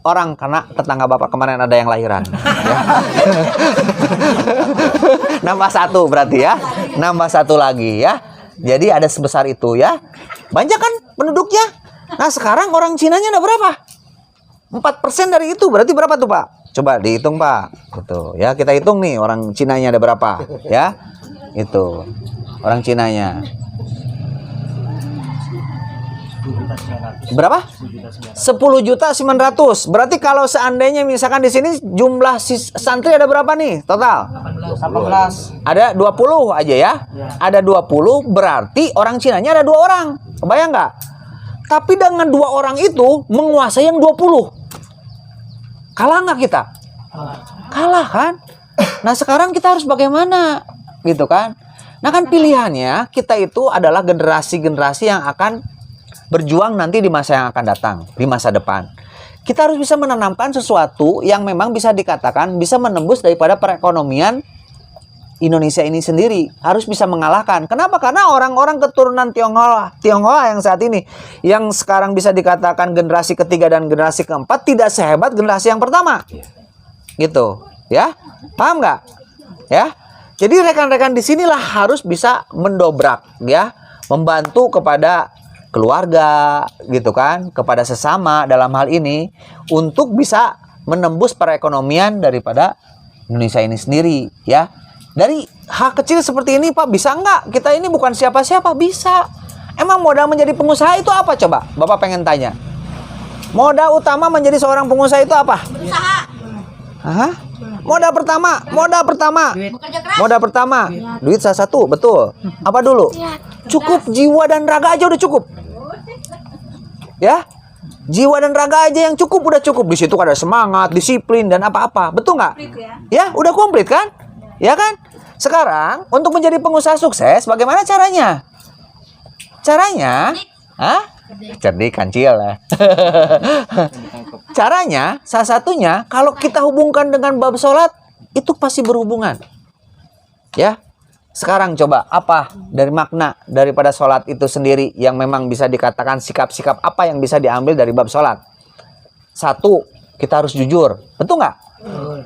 Speaker 1: orang karena tetangga Bapak kemarin ada yang lahiran. Ya. Nambah satu berarti ya. Nambah satu lagi ya. Jadi ada sebesar itu ya. Banyak kan penduduknya. Nah, sekarang orang Cinanya ada berapa? 4% dari itu berarti berapa tuh, Pak? Coba dihitung, Pak. Gitu. Ya, kita hitung nih orang Cinanya ada berapa, ya. Itu. Orang Cinanya. Berapa? 10.900.000. Berarti kalau seandainya misalkan di sini jumlah santri ada berapa nih total?
Speaker 3: 18.
Speaker 1: Ada 20 aja ya. Ada 20 berarti orang Cinanya ada 2 orang. Kebayang nggak? Tapi dengan 2 orang itu menguasai yang 20. Kalah nggak kita? Kalah kan? Nah sekarang kita harus bagaimana? Gitu kan? Nah kan pilihannya kita itu adalah generasi-generasi yang akan berjuang nanti di masa yang akan datang, di masa depan. Kita harus bisa menanamkan sesuatu yang memang bisa dikatakan bisa menembus daripada perekonomian Indonesia ini sendiri. Harus bisa mengalahkan. Kenapa? Karena orang-orang keturunan Tionghoa yang saat ini, yang sekarang bisa dikatakan generasi ketiga dan generasi keempat tidak sehebat generasi yang pertama. Gitu, ya? Paham nggak? Ya? Jadi rekan-rekan di sinilah harus bisa mendobrak, ya, membantu kepada keluarga gitu kan, kepada sesama dalam hal ini untuk bisa menembus perekonomian daripada Indonesia ini sendiri ya. Dari hal kecil seperti ini Pak, bisa nggak? Kita ini bukan siapa-siapa, bisa. Emang modal menjadi pengusaha itu apa coba? Bapak pengen tanya. Modal utama menjadi seorang pengusaha itu apa?
Speaker 2: Berusaha.
Speaker 1: Hah? Modal pertama.
Speaker 2: Bekerja keras.
Speaker 1: Modal pertama. Duit salah satu, betul. Apa dulu? Cukup jiwa dan raga aja udah cukup. Ya, jiwa dan raga aja yang cukup udah cukup. Di situ ada semangat, disiplin dan apa-apa. Betul nggak? Ya, udah komplit kan? Ya kan? Sekarang untuk menjadi pengusaha sukses, bagaimana caranya? Caranya, hah? Cerdik kancil ya. Caranya, salah satunya kalau kita hubungkan dengan bab sholat itu pasti berhubungan. Ya. Sekarang coba apa dari makna daripada sholat itu sendiri yang memang bisa dikatakan sikap-sikap apa yang bisa diambil dari bab sholat? Satu, kita harus jujur. Betul nggak?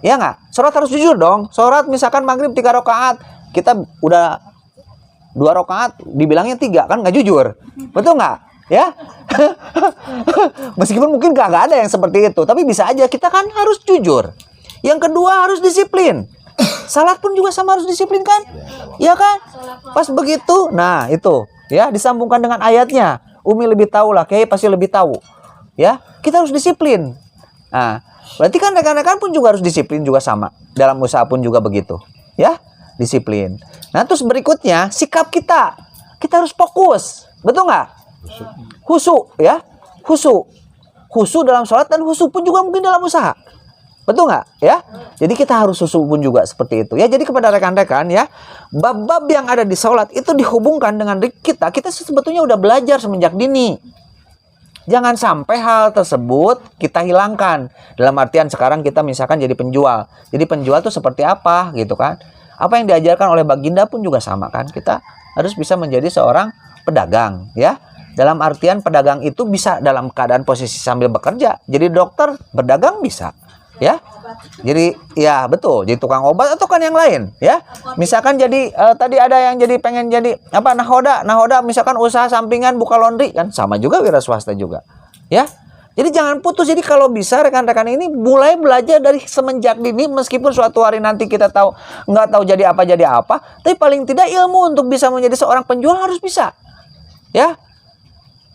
Speaker 1: Ya nggak? Sholat harus jujur dong. Sholat misalkan maghrib 3 rakaat, kita udah 2 rakaat dibilangnya 3 kan nggak jujur. Betul nggak? Ya? Meskipun mungkin nggak ada yang seperti itu, tapi bisa aja kita kan harus jujur. Yang kedua harus disiplin. Salat pun juga sama harus disiplin kan? Iya kan? Pas begitu, nah itu ya disambungkan dengan ayatnya. Umi lebih tahu lah, Kiai pasti lebih tahu. Ya, kita harus disiplin. Nah, berarti kan rekan-rekan pun juga harus disiplin juga sama. Dalam usaha pun juga begitu. Ya, disiplin. Nah, terus berikutnya sikap kita. Kita harus fokus. Betul nggak? Khusyuk ya. Khusyuk. Khusyuk dalam sholat dan khusyuk pun juga mungkin dalam usaha. Betul nggak? Ya, jadi kita harus khusyuk pun juga seperti itu. Ya, jadi kepada rekan-rekan ya, bab-bab yang ada di sholat itu dihubungkan dengan kita. Kita sebetulnya udah belajar semenjak dini. Jangan sampai hal tersebut kita hilangkan. Dalam artian sekarang kita misalkan jadi penjual. Jadi penjual itu seperti apa gitu kan? Apa yang diajarkan oleh Baginda pun juga sama kan? Kita harus bisa menjadi seorang pedagang ya. Dalam artian pedagang itu bisa dalam keadaan posisi sambil bekerja. Jadi dokter berdagang bisa. Ya. Jadi ya betul, jadi tukang obat atau kan yang lain ya. Misalkan jadi tadi ada yang jadi pengen jadi apa nahoda misalkan usaha sampingan buka laundry kan sama juga wira swasta juga. Ya. Jadi jangan putus. Jadi kalau bisa rekan-rekan ini mulai belajar dari semenjak dini, meskipun suatu hari nanti kita nggak tahu jadi apa, tapi paling tidak ilmu untuk bisa menjadi seorang penjual harus bisa. Ya.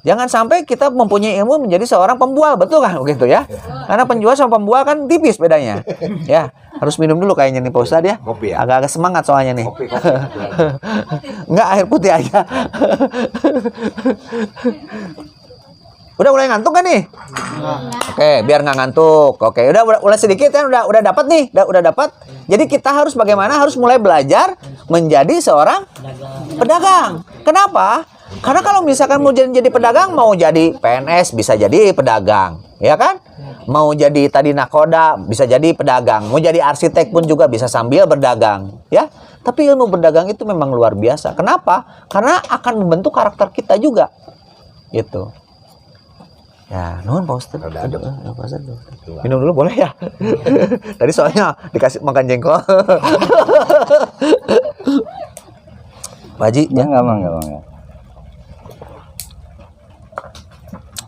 Speaker 1: Jangan sampai kita mempunyai ilmu menjadi seorang pembual, betul kan begitu ya? Karena penjual sama pembual kan tipis bedanya. Ya, harus minum dulu kayaknya nih Pak Ustadz ya.
Speaker 4: Kopi ya?
Speaker 1: Agak-agak semangat soalnya nih.
Speaker 4: Kopi.
Speaker 1: Enggak, air putih aja. Udah mulai ngantuk kan nih? Oke, biar nggak ngantuk. Oke, udah sedikit kan, udah dapat nih, udah dapat. Jadi kita harus bagaimana? Harus mulai belajar menjadi seorang pedagang. Kenapa? Karena kalau misalkan mau jadi pedagang, mau jadi PNS bisa jadi pedagang, ya kan? Mau jadi tadi nakoda bisa jadi pedagang, mau jadi arsitek pun juga bisa sambil berdagang, ya. Tapi ilmu berdagang itu memang luar biasa. Kenapa? Karena akan membentuk karakter kita juga, gitu. Ya, nuhun Pak Ustadz. Minum dulu boleh ya? Tadi soalnya dikasih makan jengkol. Pak Haji,
Speaker 3: Ya enggak Bang.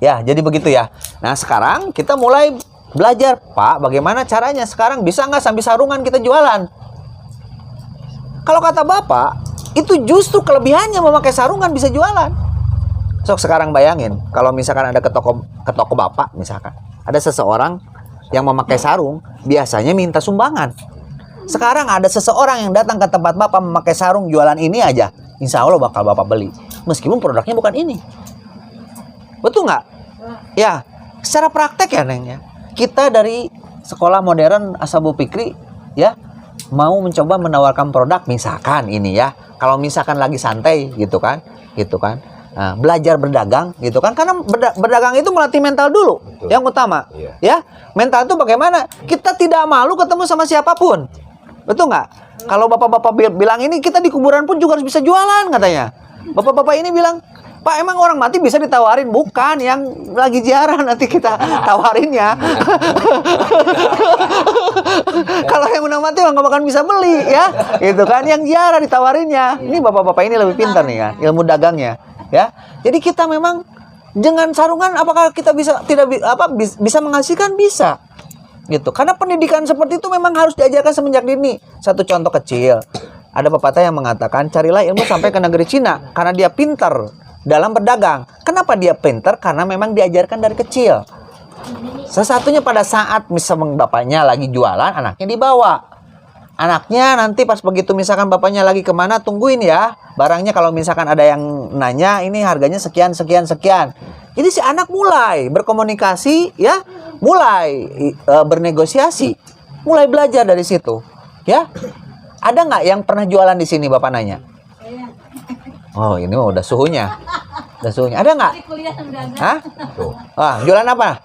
Speaker 1: Ya, jadi begitu ya. Nah, sekarang kita mulai belajar, Pak, bagaimana caranya sekarang bisa nggak sambil sarungan kita jualan? Kalau kata Bapak, itu justru kelebihannya memakai sarungan bisa jualan. So, sekarang bayangin, kalau misalkan ada ke toko Bapak, misalkan, ada seseorang yang memakai sarung, biasanya minta sumbangan. Sekarang ada seseorang yang datang ke tempat Bapak memakai sarung jualan ini aja, insya Allah bakal Bapak beli. Meskipun produknya bukan ini. Betul nggak? Ya, secara praktek ya Neng ya. Kita dari sekolah modern Ashabu Fikri ya mau mencoba menawarkan produk misalkan ini ya. Kalau misalkan lagi santai gitu kan. Nah, belajar berdagang gitu kan, karena berdagang itu melatih mental dulu. Betul. Yang utama. Iya. Ya, mental itu bagaimana? Kita tidak malu ketemu sama siapapun. Betul nggak? Kalau bapak-bapak bilang ini kita di kuburan pun juga harus bisa jualan katanya. Bapak-bapak ini bilang, Pak, emang orang mati bisa ditawarin? Bukan, yang lagi ziarah nanti kita tawarinnya. Kalau yang udah mati nggak bakal bisa beli ya, gitu kan? Yang ziarah ditawarinnya. Ini bapak-bapak ini lebih pintar nih kan, ilmu dagangnya, ya. Jadi kita memang dengan sarungan, apakah kita bisa bisa menghasilkan? Bisa, gitu. Karena pendidikan seperti itu memang harus diajarkan semenjak dini. Satu contoh kecil, ada pepatah yang mengatakan carilah ilmu sampai ke negeri Cina karena dia pintar dalam berdagang. Kenapa dia pintar? Karena memang diajarkan dari kecil. Sesatunya pada saat misalnya bapaknya lagi jualan, anaknya dibawa. Anaknya nanti pas begitu misalkan bapaknya lagi kemana, tungguin ya barangnya. Kalau misalkan ada yang nanya, ini harganya sekian. Jadi si anak mulai berkomunikasi ya, mulai bernegosiasi, mulai belajar dari situ. Ya, ada nggak yang pernah jualan di sini? Bapak nanya. Oh, ini mah udah suhunya. Ada nggak? Hah? Jualan apa?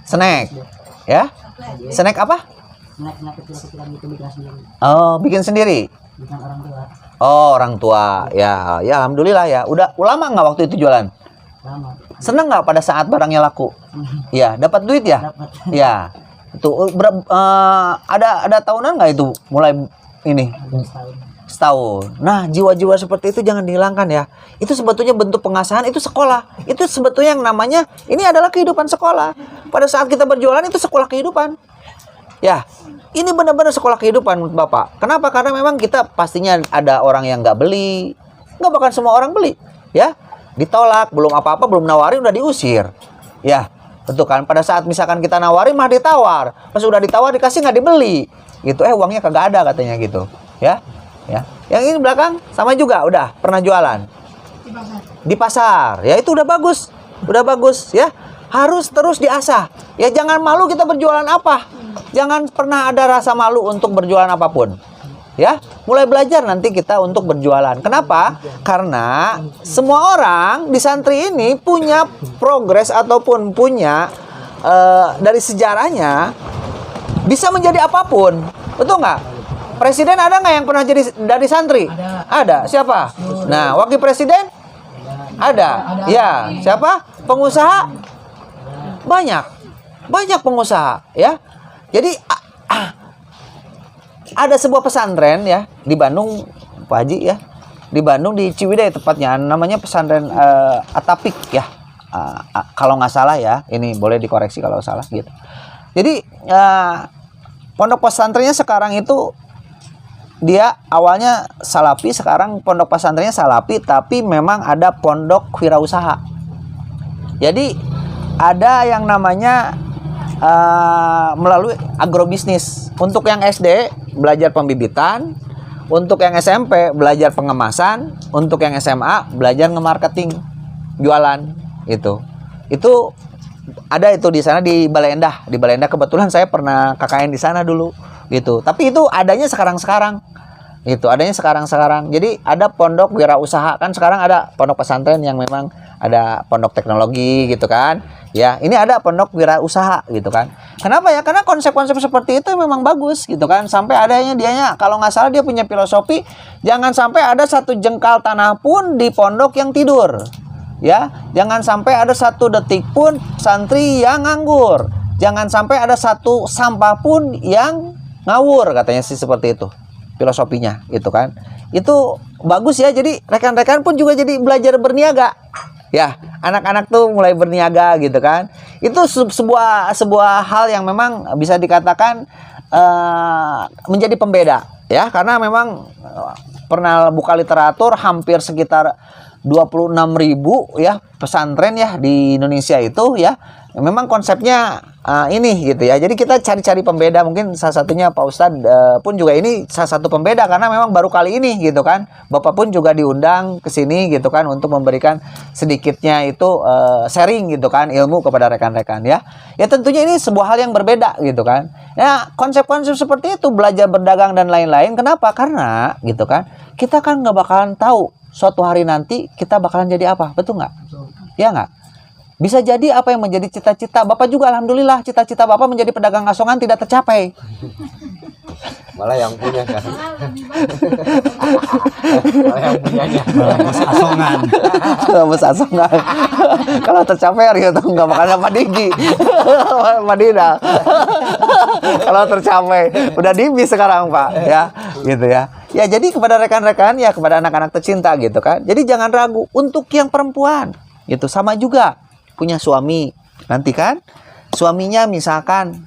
Speaker 1: Snack. Ya? Snack apa? Oh, bikin sendiri. Oh, orang tua. Ya, alhamdulillah ya. Udah lama nggak waktu itu jualan? Seneng nggak pada saat barangnya laku? Ya, dapat duit ya? Ya. Itu ada tahunan nggak itu mulai ini? Setahun. Nah, jiwa-jiwa seperti itu jangan dihilangkan ya. Itu sebetulnya bentuk pengasahan, itu sekolah. Itu sebetulnya yang namanya, ini adalah kehidupan sekolah. Pada saat kita berjualan itu sekolah kehidupan. Ya, ini benar-benar sekolah kehidupan menurut Bapak. Kenapa? Karena memang kita pastinya ada orang yang nggak beli. Nggak bakal semua orang beli. Ya, ditolak, belum apa-apa, belum nawarin, udah diusir. Ya, betul kan? Pada saat misalkan kita nawarin, mah ditawar. Pas udah ditawar, dikasih nggak dibeli. Gitu, uangnya kagak ada katanya gitu. Ya. Ya, yang ini belakang sama juga udah pernah jualan di pasar. Ya itu udah bagus ya. Harus terus diasah. Ya jangan malu kita berjualan apa. Jangan pernah ada rasa malu untuk berjualan apapun. Ya, mulai belajar nanti kita untuk berjualan. Kenapa? Karena semua orang di santri ini punya progres ataupun punya dari sejarahnya bisa menjadi apapun. Betul nggak? Presiden ada nggak yang pernah jadi dari santri? Ada. Siapa? Nah, wakil presiden? Ada. Ya, siapa? Pengusaha? Banyak. banyak pengusaha ya. Jadi ada sebuah pesantren ya di Bandung, Pak Haji ya. Di Bandung di Ciwidey tepatnya, namanya pesantren Atapik ya. Kalau nggak salah ya, ini boleh dikoreksi kalau salah gitu. Jadi pondok pesantrennya sekarang itu dia awalnya Salafi, sekarang pondok pesantrennya Salafi, tapi memang ada pondok wirausaha. Jadi ada yang namanya melalui agrobisnis. Untuk yang SD belajar pembibitan, untuk yang SMP belajar pengemasan, untuk yang SMA belajar nge-marketing, jualan itu. Itu ada itu di sana di Balai Endah. Di Balai Endah kebetulan saya pernah KKN di sana dulu gitu. Tapi itu adanya sekarang-sekarang. Itu adanya sekarang-sekarang. Jadi ada pondok wirausaha, kan sekarang ada pondok pesantren yang memang ada pondok teknologi gitu kan. Ya, ini ada pondok wirausaha gitu kan. Kenapa ya? Karena konsep-konsep seperti itu memang bagus gitu kan. Sampai adanya dianya, kalau nggak salah dia punya filosofi, jangan sampai ada satu jengkal tanah pun di pondok yang tidur. Ya, jangan sampai ada satu detik pun santri yang nganggur. Jangan sampai ada satu sampah pun yang ngawur, katanya sih seperti itu filosofinya gitu kan. Itu bagus ya, jadi rekan-rekan pun juga jadi belajar berniaga ya. Anak-anak tuh mulai berniaga gitu kan. Itu sebuah hal yang memang bisa dikatakan menjadi pembeda ya, karena memang pernah buka literatur hampir sekitar 26.000 ya pesantren ya di Indonesia itu ya. Memang konsepnya ini gitu ya. Jadi kita cari-cari pembeda. Mungkin salah satunya Pak Ustadz pun juga ini salah satu pembeda, karena memang baru kali ini gitu kan. Bapak pun juga diundang ke sini gitu kan untuk memberikan sedikitnya itu sharing gitu kan ilmu kepada rekan-rekan ya. Ya tentunya ini sebuah hal yang berbeda gitu kan. Ya konsep-konsep seperti itu, belajar berdagang dan lain-lain. Kenapa? Karena gitu kan kita kan nggak bakalan tahu suatu hari nanti kita bakalan jadi apa, betul nggak? Ya nggak? Bisa jadi apa yang menjadi cita-cita Bapak juga, alhamdulillah cita-cita Bapak menjadi pedagang asongan tidak tercapai.
Speaker 4: Malah yang punya kan. Malah yang punyanya.
Speaker 3: Asongan.
Speaker 1: Bos asongan. Kalau tercapai gitu nggak bakal dapat Digi. Madinah. Kalau tercapai udah di bis sekarang Pak ya, gitu ya. Ya jadi kepada rekan-rekan ya, kepada anak-anak tercinta gitu kan. Jadi jangan ragu untuk yang perempuan gitu, sama juga punya suami nanti kan, suaminya misalkan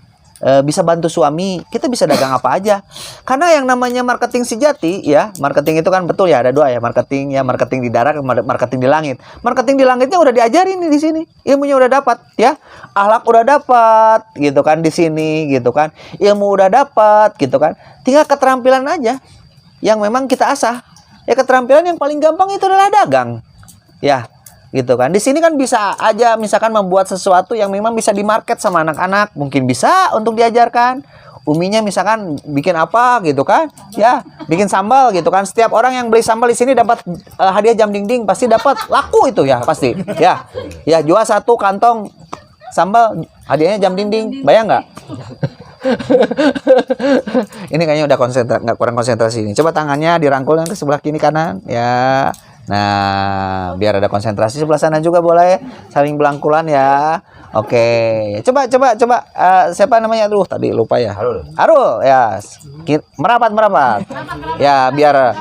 Speaker 1: bisa bantu suami, kita bisa dagang apa aja. Karena yang namanya marketing sejati ya, marketing itu kan betul ya, ada dua ya, marketing di darat, marketing di langit. Marketing di langitnya udah diajarin nih di sini, ilmunya udah dapat ya, akhlak udah dapat gitu kan di sini gitu kan, ilmu udah dapat gitu kan, tinggal keterampilan aja yang memang kita asah. Ya keterampilan yang paling gampang itu adalah dagang ya gitu kan. Di sini kan bisa aja misalkan membuat sesuatu yang memang bisa dimarket sama anak-anak, mungkin bisa untuk diajarkan. Uminya misalkan bikin apa gitu kan ya, bikin sambal gitu kan. Setiap orang yang beli sambal di sini dapat hadiah jam dinding, pasti dapat, laku itu ya pasti ya. Ya jual satu kantong sambal hadiahnya jam dinding, bayang nggak? Ini kayaknya udah nggak kurang konsentrasi ini. Coba tangannya dirangkul yang ke sebelah kiri kanan ya. Nah, biar ada konsentrasi, sebelah sana juga boleh saling belangkulan ya. Oke, coba. Siapa namanya? Aduh, tadi lupa ya. Arul ya. Merapat. Ya, biar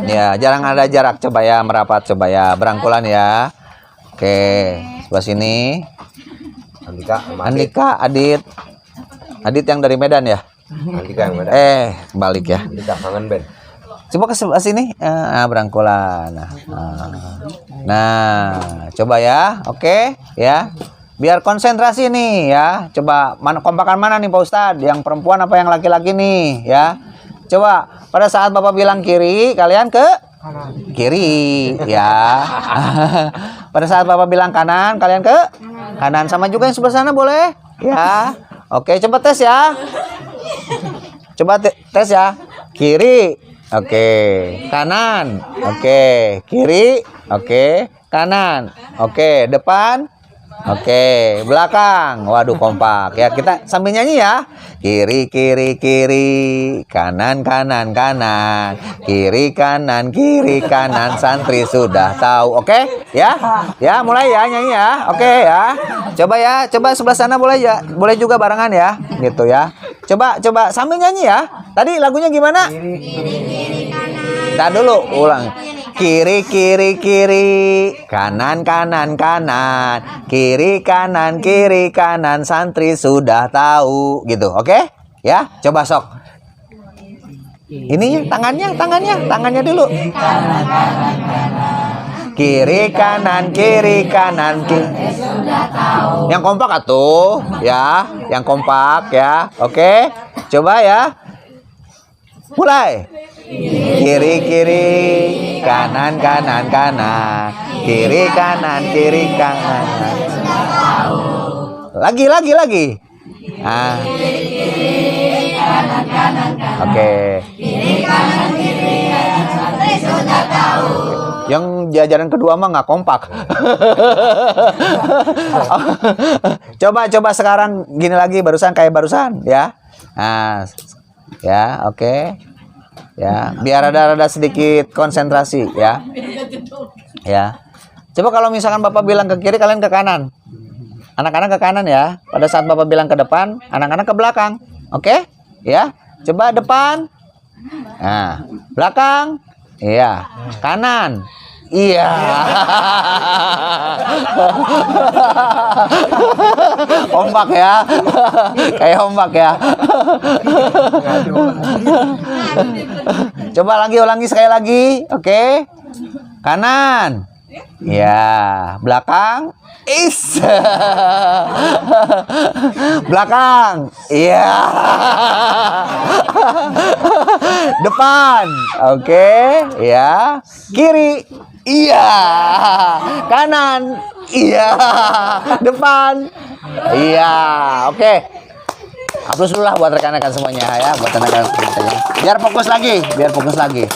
Speaker 1: ya jarang ada jarak. Coba ya merapat, coba ya berangkulan ya. Oke, sebelah sini. Andika, Adit yang dari Medan ya.
Speaker 4: Andika yang Medan.
Speaker 1: Balik ya.
Speaker 4: Andika kangen band.
Speaker 1: Coba ke sebelah sini, berangkulan. Nah, coba ya, oke, ya. Biar konsentrasi nih, ya. Coba kompakan mana nih Pak Ustadz? Yang perempuan apa yang laki-laki nih, ya? Coba pada saat Bapak bilang kiri, kalian ke kiri, ya. Pada saat Bapak bilang kanan, kalian ke kanan. Sama juga yang sebelah sana boleh, ya. Oke, coba tes ya. Coba tes ya. Kiri. Oke, kanan. Oke, kiri. Oke, kanan. Oke, depan. Oke, belakang. Waduh, kompak. Ya, kita sambil nyanyi ya. Kiri, kiri, kiri. Kanan, kanan, kanan. Kiri, kanan, kiri, kanan. Santri sudah tahu. Oke? Ya? Ya, mulai ya nyanyi ya. Oke ya. Coba ya, coba sebelah sana boleh ya. Boleh juga barengan ya. Gitu ya. Coba sambil nyanyi ya. Tadi lagunya gimana? Tar dulu, ulang. Kiri, kiri, kiri, kanan, kanan, kanan, kiri, kanan, santri sudah tahu, gitu, oke? Ya, coba sok. Ini tangannya dulu. Kiri, kanan, kiri. Yang kompak atuh, ya, yang kompak ya, oke? Coba ya. Mulai. Kiri, kanan, kanan, kiri, kanan. Lagi. Ah. Oke. Yang jajaran kedua mah nggak kompak. Coba sekarang gini lagi, kayak barusan ya. Nah, ya, oke. Ya, biar ada sedikit konsentrasi ya. Ya. Coba kalau misalkan Bapak bilang ke kiri, kalian ke kanan. Anak-anak ke kanan ya. Pada saat Bapak bilang ke depan, anak-anak ke belakang. Oke? Ya. Coba depan. Nah, belakang. Iya. Kanan. Iya. Ombak ya. Kayak ombak ya. Coba ulangi sekali lagi. Oke. Kanan. Ya, belakang. Is. Belakang. Iya. Depan. Oke, ya. Kiri. Iya. Kanan. Iya. Depan. Iya. Oke. Hapus dulu lah buat rekan-rekan semuanya ya, buat rekan-rekan semuanya. Biar fokus lagi.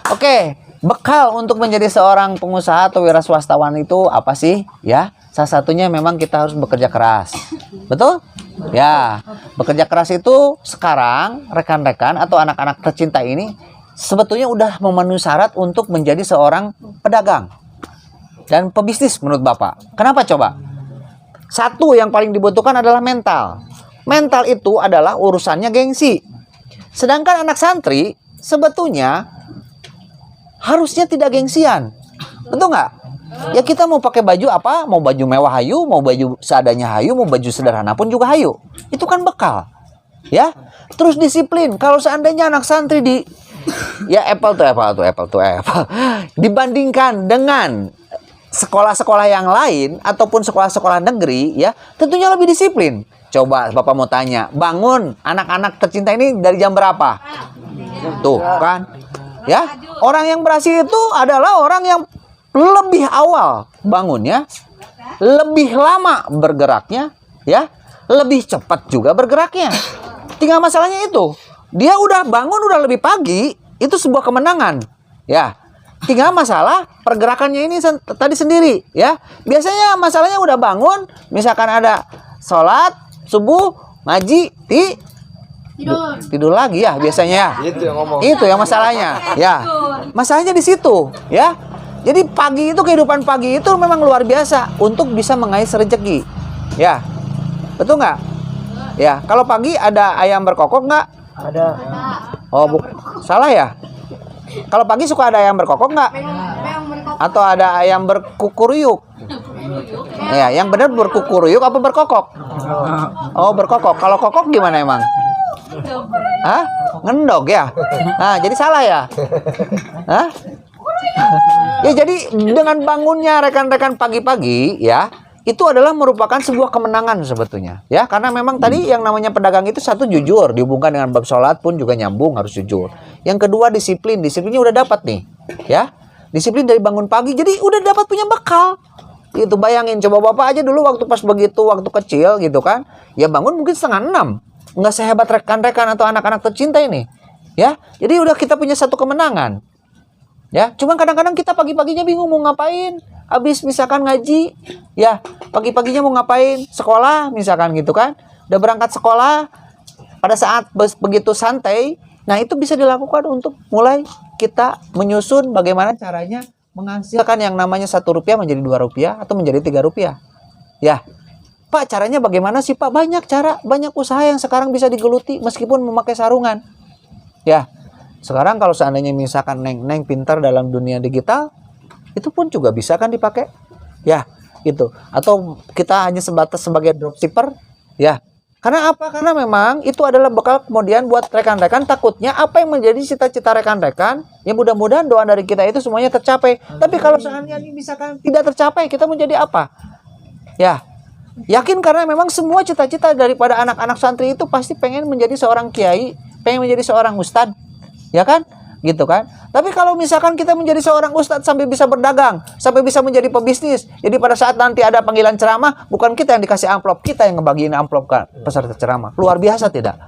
Speaker 1: Oke. Bekal untuk menjadi seorang pengusaha atau wira swastawan itu apa sih? Ya, salah satunya memang kita harus bekerja keras. Betul? Ya, bekerja keras itu sekarang rekan-rekan atau anak-anak tercinta ini sebetulnya udah memenuhi syarat untuk menjadi seorang pedagang dan pebisnis menurut Bapak. Kenapa coba? Satu yang paling dibutuhkan adalah mental. Mental itu adalah urusannya gengsi. Sedangkan anak santri sebetulnya harusnya tidak gengsian. Betul nggak? Ya kita mau pakai baju apa? Mau baju mewah hayu, mau baju seadanya hayu, mau baju sederhana pun juga hayu. Itu kan bekal. Ya. Terus disiplin. Kalau seandainya anak santri ya apple to apple. Dibandingkan dengan sekolah-sekolah yang lain ataupun sekolah-sekolah negeri ya, tentunya lebih disiplin. Coba Bapak mau tanya, bangun anak-anak tercinta ini dari jam berapa? Tuh kan. Ya, orang yang berhasil itu adalah orang yang lebih awal bangunnya, lebih lama bergeraknya, ya, lebih cepat juga bergeraknya. Tinggal masalahnya itu, dia udah bangun udah lebih pagi, itu sebuah kemenangan, ya. Tinggal masalah pergerakannya ini tadi sendiri, ya. Biasanya masalahnya udah bangun, misalkan ada sholat subuh, ngaji, tidur lagi ya biasanya. Itu yang masalahnya, ya. Masalahnya di situ, ya. Jadi pagi itu, kehidupan pagi itu memang luar biasa untuk bisa mengais rezeki, ya. Betul nggak? Ya. Kalau pagi ada ayam berkokok nggak?
Speaker 3: Ada.
Speaker 1: Oh, salah ya. Kalau pagi suka ada ayam berkokok nggak? Atau ada ayam berkukuruyuk? Ya, yang benar berkukuruyuk apa berkokok? Oh, berkokok. Kalau kokok gimana emang? Hah? Ngendog ya? Nah, jadi salah ya? Hah? Ya, jadi dengan bangunnya rekan-rekan pagi-pagi ya, itu adalah merupakan sebuah kemenangan sebetulnya. Ya, karena memang tadi yang namanya pedagang itu satu jujur, dihubungkan dengan bab sholat pun juga nyambung, harus jujur. Yang kedua disiplin, disiplinnya udah dapat nih. Ya, disiplin dari bangun pagi, jadi udah dapat punya bekal. Itu bayangin, coba Bapak aja dulu waktu pas begitu, waktu kecil gitu kan. Ya bangun mungkin 5:30. Nggak sehebat rekan-rekan atau anak-anak tercinta ini. Ya, jadi udah kita punya satu kemenangan. Ya, cuman kadang-kadang kita pagi-paginya bingung mau ngapain. Habis misalkan ngaji, ya pagi-paginya mau ngapain? Sekolah misalkan gitu kan. Udah berangkat sekolah, pada saat begitu santai, nah itu bisa dilakukan untuk mulai kita menyusun bagaimana caranya menghasilkan yang namanya 1 rupiah menjadi 2 rupiah atau menjadi 3 rupiah. Ya, Pak, caranya bagaimana sih Pak? Banyak cara, banyak usaha yang sekarang bisa digeluti meskipun memakai sarungan. Ya, sekarang kalau seandainya misalkan Neng pintar dalam dunia digital, itu pun juga bisa kan dipakai. Ya, gitu. Atau kita hanya sebatas sebagai dropshipper, ya. Karena apa? Karena memang itu adalah bekal kemudian buat rekan-rekan, takutnya apa yang menjadi cita-cita rekan-rekan, ya mudah-mudahan doa dari kita itu semuanya tercapai. Tapi kalau seandainya ini misalkan tidak tercapai, kita menjadi apa? Ya, yakin karena memang semua cita-cita daripada anak-anak santri itu pasti pengen menjadi seorang kiai, pengen menjadi seorang ustadz, ya kan? Gitu kan? Tapi kalau misalkan kita menjadi seorang ustadz sampai bisa berdagang, sampai bisa menjadi pebisnis, jadi pada saat nanti ada panggilan ceramah, bukan kita yang dikasih amplop, kita yang ngebagiin amplop kan peserta ceramah. Luar biasa tidak?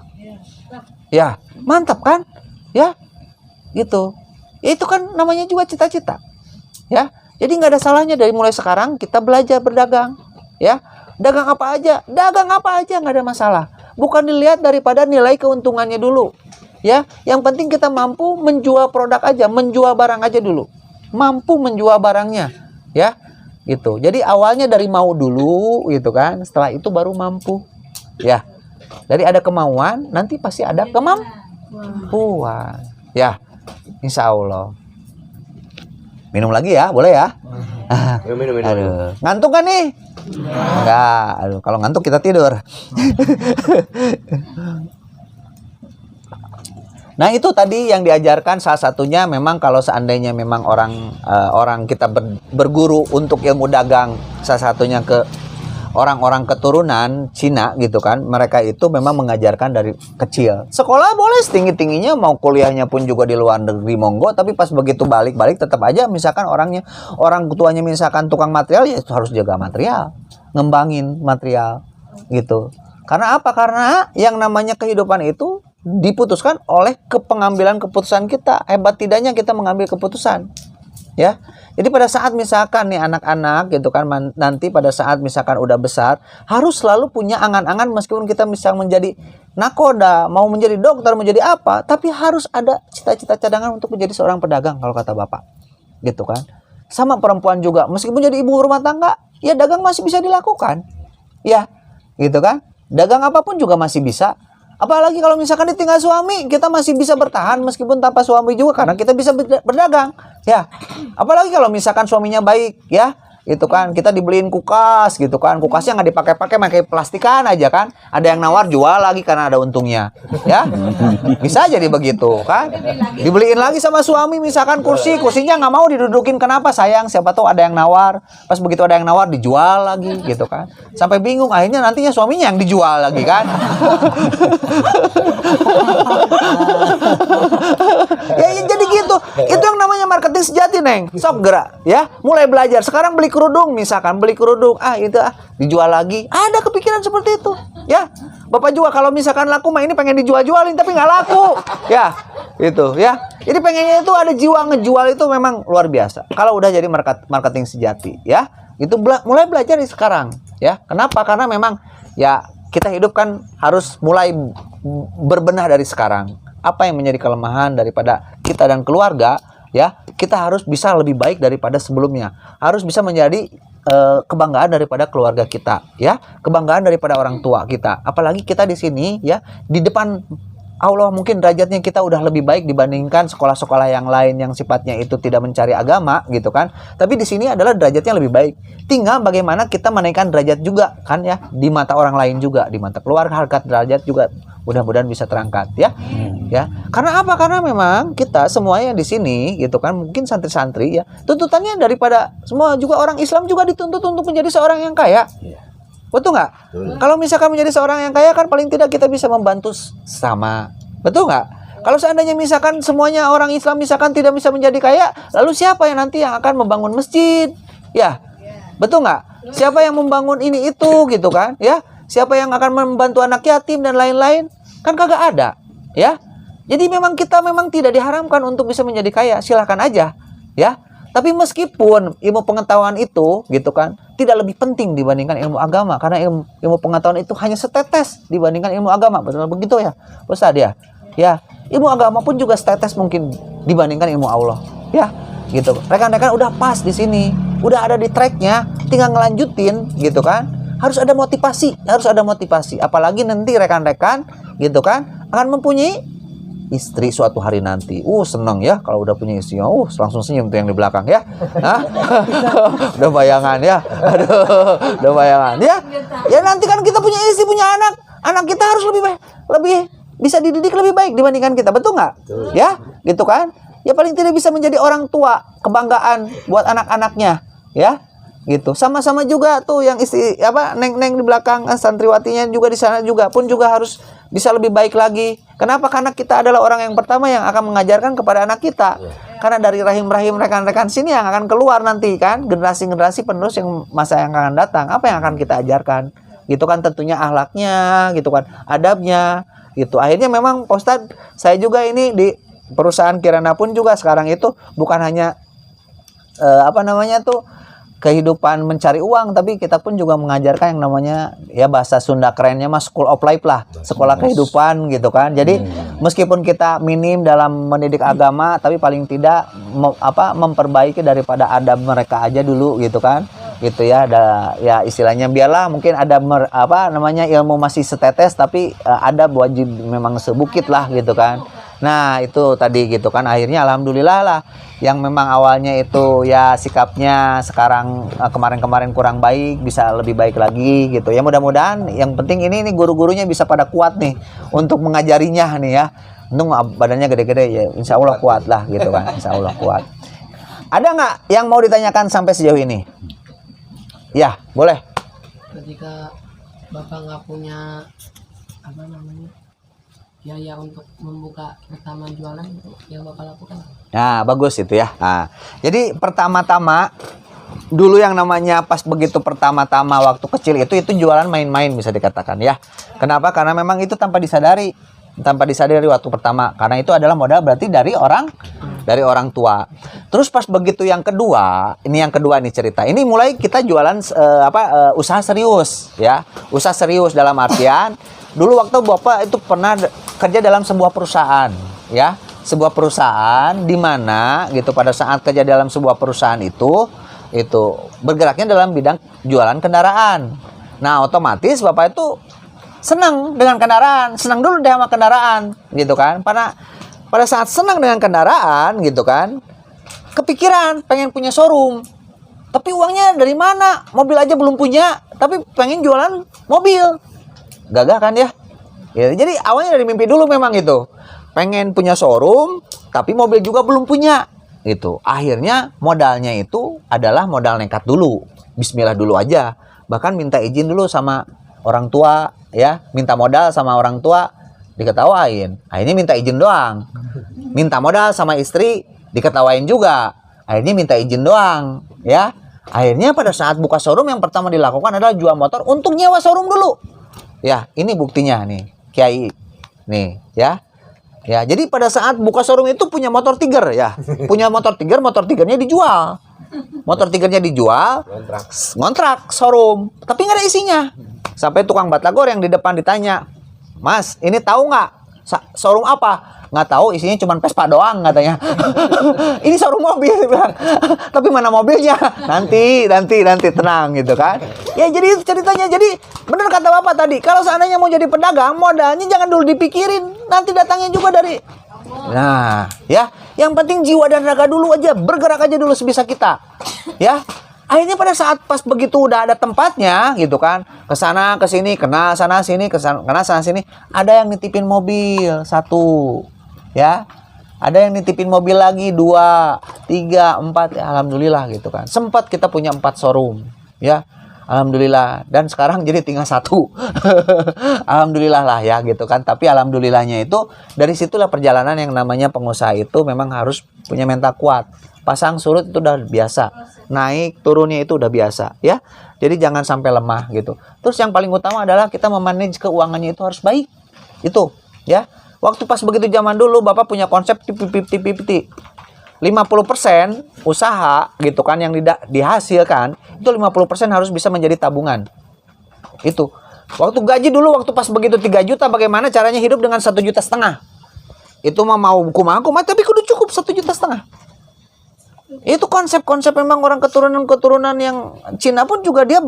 Speaker 1: Ya, mantap kan? Ya, gitu. Ya, itu kan namanya juga cita-cita. Ya, jadi nggak ada salahnya dari mulai sekarang kita belajar berdagang. Ya, dagang apa aja nggak ada masalah. Bukan dilihat daripada nilai keuntungannya dulu. Ya, yang penting kita mampu menjual produk aja, menjual barang aja dulu. Mampu menjual barangnya, ya. Gitu. Jadi awalnya dari mau dulu gitu kan, setelah itu baru mampu. Ya. Dari ada kemauan, nanti pasti ada kemampuan. Ya. Insya Allah. Minum lagi ya, boleh ya?
Speaker 4: Minum.
Speaker 1: Aduh, ngantuk kan nih? Enggak. Aduh, kalau ngantuk kita tidur. Nah, itu tadi yang diajarkan salah satunya memang kalau seandainya memang orang kita berguru untuk ilmu dagang, salah satunya ke orang-orang keturunan Cina gitu kan, mereka itu memang mengajarkan dari kecil. Sekolah boleh setinggi-tingginya, mau kuliahnya pun juga di luar negeri monggo, tapi pas begitu balik tetap aja misalkan orang tuanya misalkan tukang material, ya itu harus jaga material, ngembangin material gitu. Karena apa? Karena yang namanya kehidupan itu diputuskan oleh pengambilan keputusan kita. Hebat tidaknya kita mengambil keputusan, ya. Jadi pada saat misalkan nih anak-anak gitu kan, nanti pada saat misalkan udah besar, harus selalu punya angan-angan meskipun kita bisa menjadi nakoda, mau menjadi dokter, menjadi apa, tapi harus ada cita-cita cadangan untuk menjadi seorang pedagang kalau kata Bapak. Gitu kan. Sama perempuan juga, meskipun jadi ibu rumah tangga, ya dagang masih bisa dilakukan. Ya, gitu kan. Dagang apapun juga masih bisa. Apalagi kalau misalkan ditinggal suami, kita masih bisa bertahan meskipun tanpa suami juga karena kita bisa berdagang, ya. Apalagi kalau misalkan suaminya baik, ya. Itu kan kita dibeliin kulkas gitu kan. Kulkasnya nggak dipakai-pakai, pakai plastikan aja kan. Ada yang nawar jual lagi karena ada untungnya, ya. Bisa jadi begitu kan. Dibeliin lagi sama suami misalkan kursinya nggak mau didudukin, kenapa sayang, siapa tahu ada yang nawar. Pas begitu ada yang nawar dijual lagi gitu kan. Sampai bingung, akhirnya nantinya suaminya yang dijual lagi kan. Ya jadi gitu. Itu yang namanya marketing sejati, Neng. Sok gerak, ya. Mulai belajar. Sekarang beli kerudung misalkan, itu dijual lagi. Ada kepikiran seperti itu, ya. Bapak juga kalau misalkan laku mah ini pengen dijual-jualin tapi nggak laku, ya. Itu, ya. Jadi pengennya itu ada jiwa ngejual, itu memang luar biasa. Kalau udah jadi marketing sejati, ya. Itu mulai belajar dari sekarang, ya. Kenapa? Karena memang ya kita hidup kan harus mulai berbenah dari sekarang. Apa yang menjadi kelemahan daripada kita dan keluarga, ya, kita harus bisa lebih baik daripada sebelumnya. Harus bisa menjadi kebanggaan daripada keluarga kita, ya, kebanggaan daripada orang tua kita. Apalagi kita di sini, ya, di depan Allah mungkin derajatnya kita udah lebih baik dibandingkan sekolah-sekolah yang lain yang sifatnya itu tidak mencari agama, gitu kan. Tapi di sini adalah derajatnya lebih baik. Tinggal bagaimana kita menaikkan derajat juga, kan, ya, di mata orang lain juga, di mata keluarga, harkat derajat juga mudah-mudahan bisa terangkat, ya. Ya. Karena apa? Karena memang kita semuanya di sini gitu kan, mungkin santri-santri, ya, tuntutannya daripada semua juga orang Islam juga dituntut untuk menjadi seorang yang kaya. Betul nggak? Kalau misalkan menjadi seorang yang kaya kan paling tidak kita bisa membantu sama. Betul nggak? Kalau seandainya misalkan semuanya orang Islam misalkan tidak bisa menjadi kaya, lalu siapa yang nanti yang akan membangun masjid? Ya. Betul nggak? Siapa yang membangun ini itu gitu kan? Ya. Siapa yang akan membantu anak yatim dan lain-lain? Kan kagak ada, ya. Jadi memang kita memang tidak diharamkan untuk bisa menjadi kaya, silahkan aja, ya. Tapi meskipun ilmu pengetahuan itu gitu kan tidak lebih penting dibandingkan ilmu agama, karena ilmu pengetahuan itu hanya setetes dibandingkan ilmu agama. Betul begitu ya Ustaz ya? Ya, ilmu agama pun juga setetes mungkin dibandingkan ilmu Allah, ya. Gitu. Rekan-rekan udah pas di sini, udah ada di tracknya, tinggal ngelanjutin gitu kan. Harus ada motivasi, apalagi nanti rekan-rekan gitu kan akan mempunyai istri suatu hari nanti. Seneng ya kalau udah punya istri. Langsung senyum tuh yang di belakang ya. Hah? Udah bayangan ya. Aduh, udah bayangan ya. Ya nanti kan kita punya istri, punya anak. Anak kita harus lebih bisa dididik lebih baik dibandingkan kita. Betul nggak? Ya, gitu kan? Ya paling tidak bisa menjadi orang tua, kebanggaan buat anak-anaknya, ya. Gitu. Sama-sama juga tuh yang istri neng di belakang santriwatinya juga di sana juga harus bisa lebih baik lagi. Kenapa? Karena kita adalah orang yang pertama yang akan mengajarkan kepada anak kita. Karena dari rahim-rahim rekan-rekan sini yang akan keluar nanti kan generasi-generasi penerus yang masa yang akan datang. Apa yang akan kita ajarkan? Gitu kan, tentunya akhlaknya, gitu kan, adabnya, gitu. Akhirnya memang Pak Ustadz, saya juga ini di perusahaan Kirana pun juga sekarang itu bukan hanya kehidupan mencari uang, tapi kita pun juga mengajarkan yang namanya ya bahasa Sunda kerennya mas school of life lah, sekolah kehidupan gitu kan. Jadi meskipun kita minim dalam mendidik agama, tapi paling tidak memperbaiki daripada adab mereka aja dulu gitu kan. Gitu ya, ada ya istilahnya biarlah mungkin ada ilmu masih setetes, tapi adab wajib memang sebukit lah gitu kan. Nah itu tadi gitu kan, akhirnya alhamdulillah lah yang memang awalnya itu ya sikapnya sekarang kemarin-kemarin kurang baik bisa lebih baik lagi gitu ya. Mudah-mudahan yang penting ini guru-gurunya bisa pada kuat nih untuk mengajarinya nih ya. Untung badannya gede-gede ya, insya Allah kuat lah gitu kan, insya Allah kuat. Ada nggak yang mau ditanyakan sampai sejauh ini? Ya boleh.
Speaker 5: Ketika Bapak nggak punya biaya untuk membuka pertama jualan, yang Bapak lakukan?
Speaker 1: Nah bagus itu ya. Nah, jadi pertama-tama dulu yang namanya pas begitu pertama-tama waktu kecil itu jualan main-main bisa dikatakan ya. Kenapa? Karena memang itu tanpa disadari waktu pertama, karena itu adalah modal berarti dari orang tua. Terus pas begitu yang kedua nih cerita. Ini mulai kita jualan usaha serius ya. Usaha serius dalam artian dulu waktu Bapak itu pernah kerja dalam sebuah perusahaan ya. Sebuah perusahaan di mana gitu pada saat kerja dalam sebuah perusahaan itu bergeraknya dalam bidang jualan kendaraan. Nah, otomatis Bapak itu senang dengan kendaraan, senang dulu deh sama kendaraan gitu kan. Pada saat senang dengan kendaraan gitu kan, kepikiran pengen punya showroom. Tapi uangnya dari mana? Mobil aja belum punya, tapi pengen jualan mobil. Gagah kan ya? Ya, jadi awalnya dari mimpi dulu memang itu. Pengen punya showroom, tapi mobil juga belum punya. Gitu. Akhirnya modalnya itu adalah modal nekat dulu. Bismillah dulu aja. Bahkan minta izin dulu sama orang tua ya, minta modal sama orang tua diketawain. Akhirnya minta izin doang. Minta modal sama istri diketawain juga. Akhirnya minta izin doang ya. Akhirnya pada saat buka showroom yang pertama dilakukan adalah jual motor untuk nyewa showroom dulu. Ya, ini buktinya nih, Kiai. Nih, ya. Ya, jadi pada saat buka showroom itu punya motor Tiger ya. Punya motor Tigernya dijual. Motor Tigernya dijual, ngontrak showroom, tapi nggak ada isinya. Sampai tukang batagor yang di depan ditanya, "Mas, ini tahu nggak showroom apa?" Nggak tahu, isinya cuma Vespa doang katanya. Ini showroom mobil, dia bilang. Tapi mana mobilnya? Nanti tenang gitu kan. Ya jadi ceritanya, jadi benar kata Bapak tadi, kalau seandainya mau jadi pedagang, modalnya jangan dulu dipikirin, nanti datangnya juga dari. Nah, ya, yang penting jiwa dan raga dulu aja, bergerak aja dulu sebisa kita. Ya. Akhirnya pada saat pas begitu udah ada tempatnya gitu kan, ke sana ke sini, kena sana sini, kena sana sini, ada yang nitipin mobil 1. Ya. Ada yang nitipin mobil lagi 2, 3, 4, ya, alhamdulillah gitu kan. Sempat kita punya 4 showroom, ya. Alhamdulillah, dan sekarang jadi tinggal 1. Alhamdulillah lah ya gitu kan. Tapi alhamdulillahnya itu dari situlah perjalanan yang namanya pengusaha itu memang harus punya mental kuat. Pasang surut itu udah biasa, naik turunnya itu udah biasa ya. Jadi jangan sampai lemah gitu. Terus yang paling utama adalah kita memanage keuangannya itu harus baik. Itu ya. Waktu pas begitu zaman dulu Bapak punya konsep 50-50. 50% usaha gitu kan yang dihasilkan itu 50% harus bisa menjadi tabungan. Itu. Waktu gaji dulu waktu pas begitu 3 juta bagaimana caranya hidup dengan 1,5 juta. Itu mah mau kumaha tapi kudu cukup 1,5 juta. Itu konsep-konsep memang orang keturunan yang Cina pun juga dia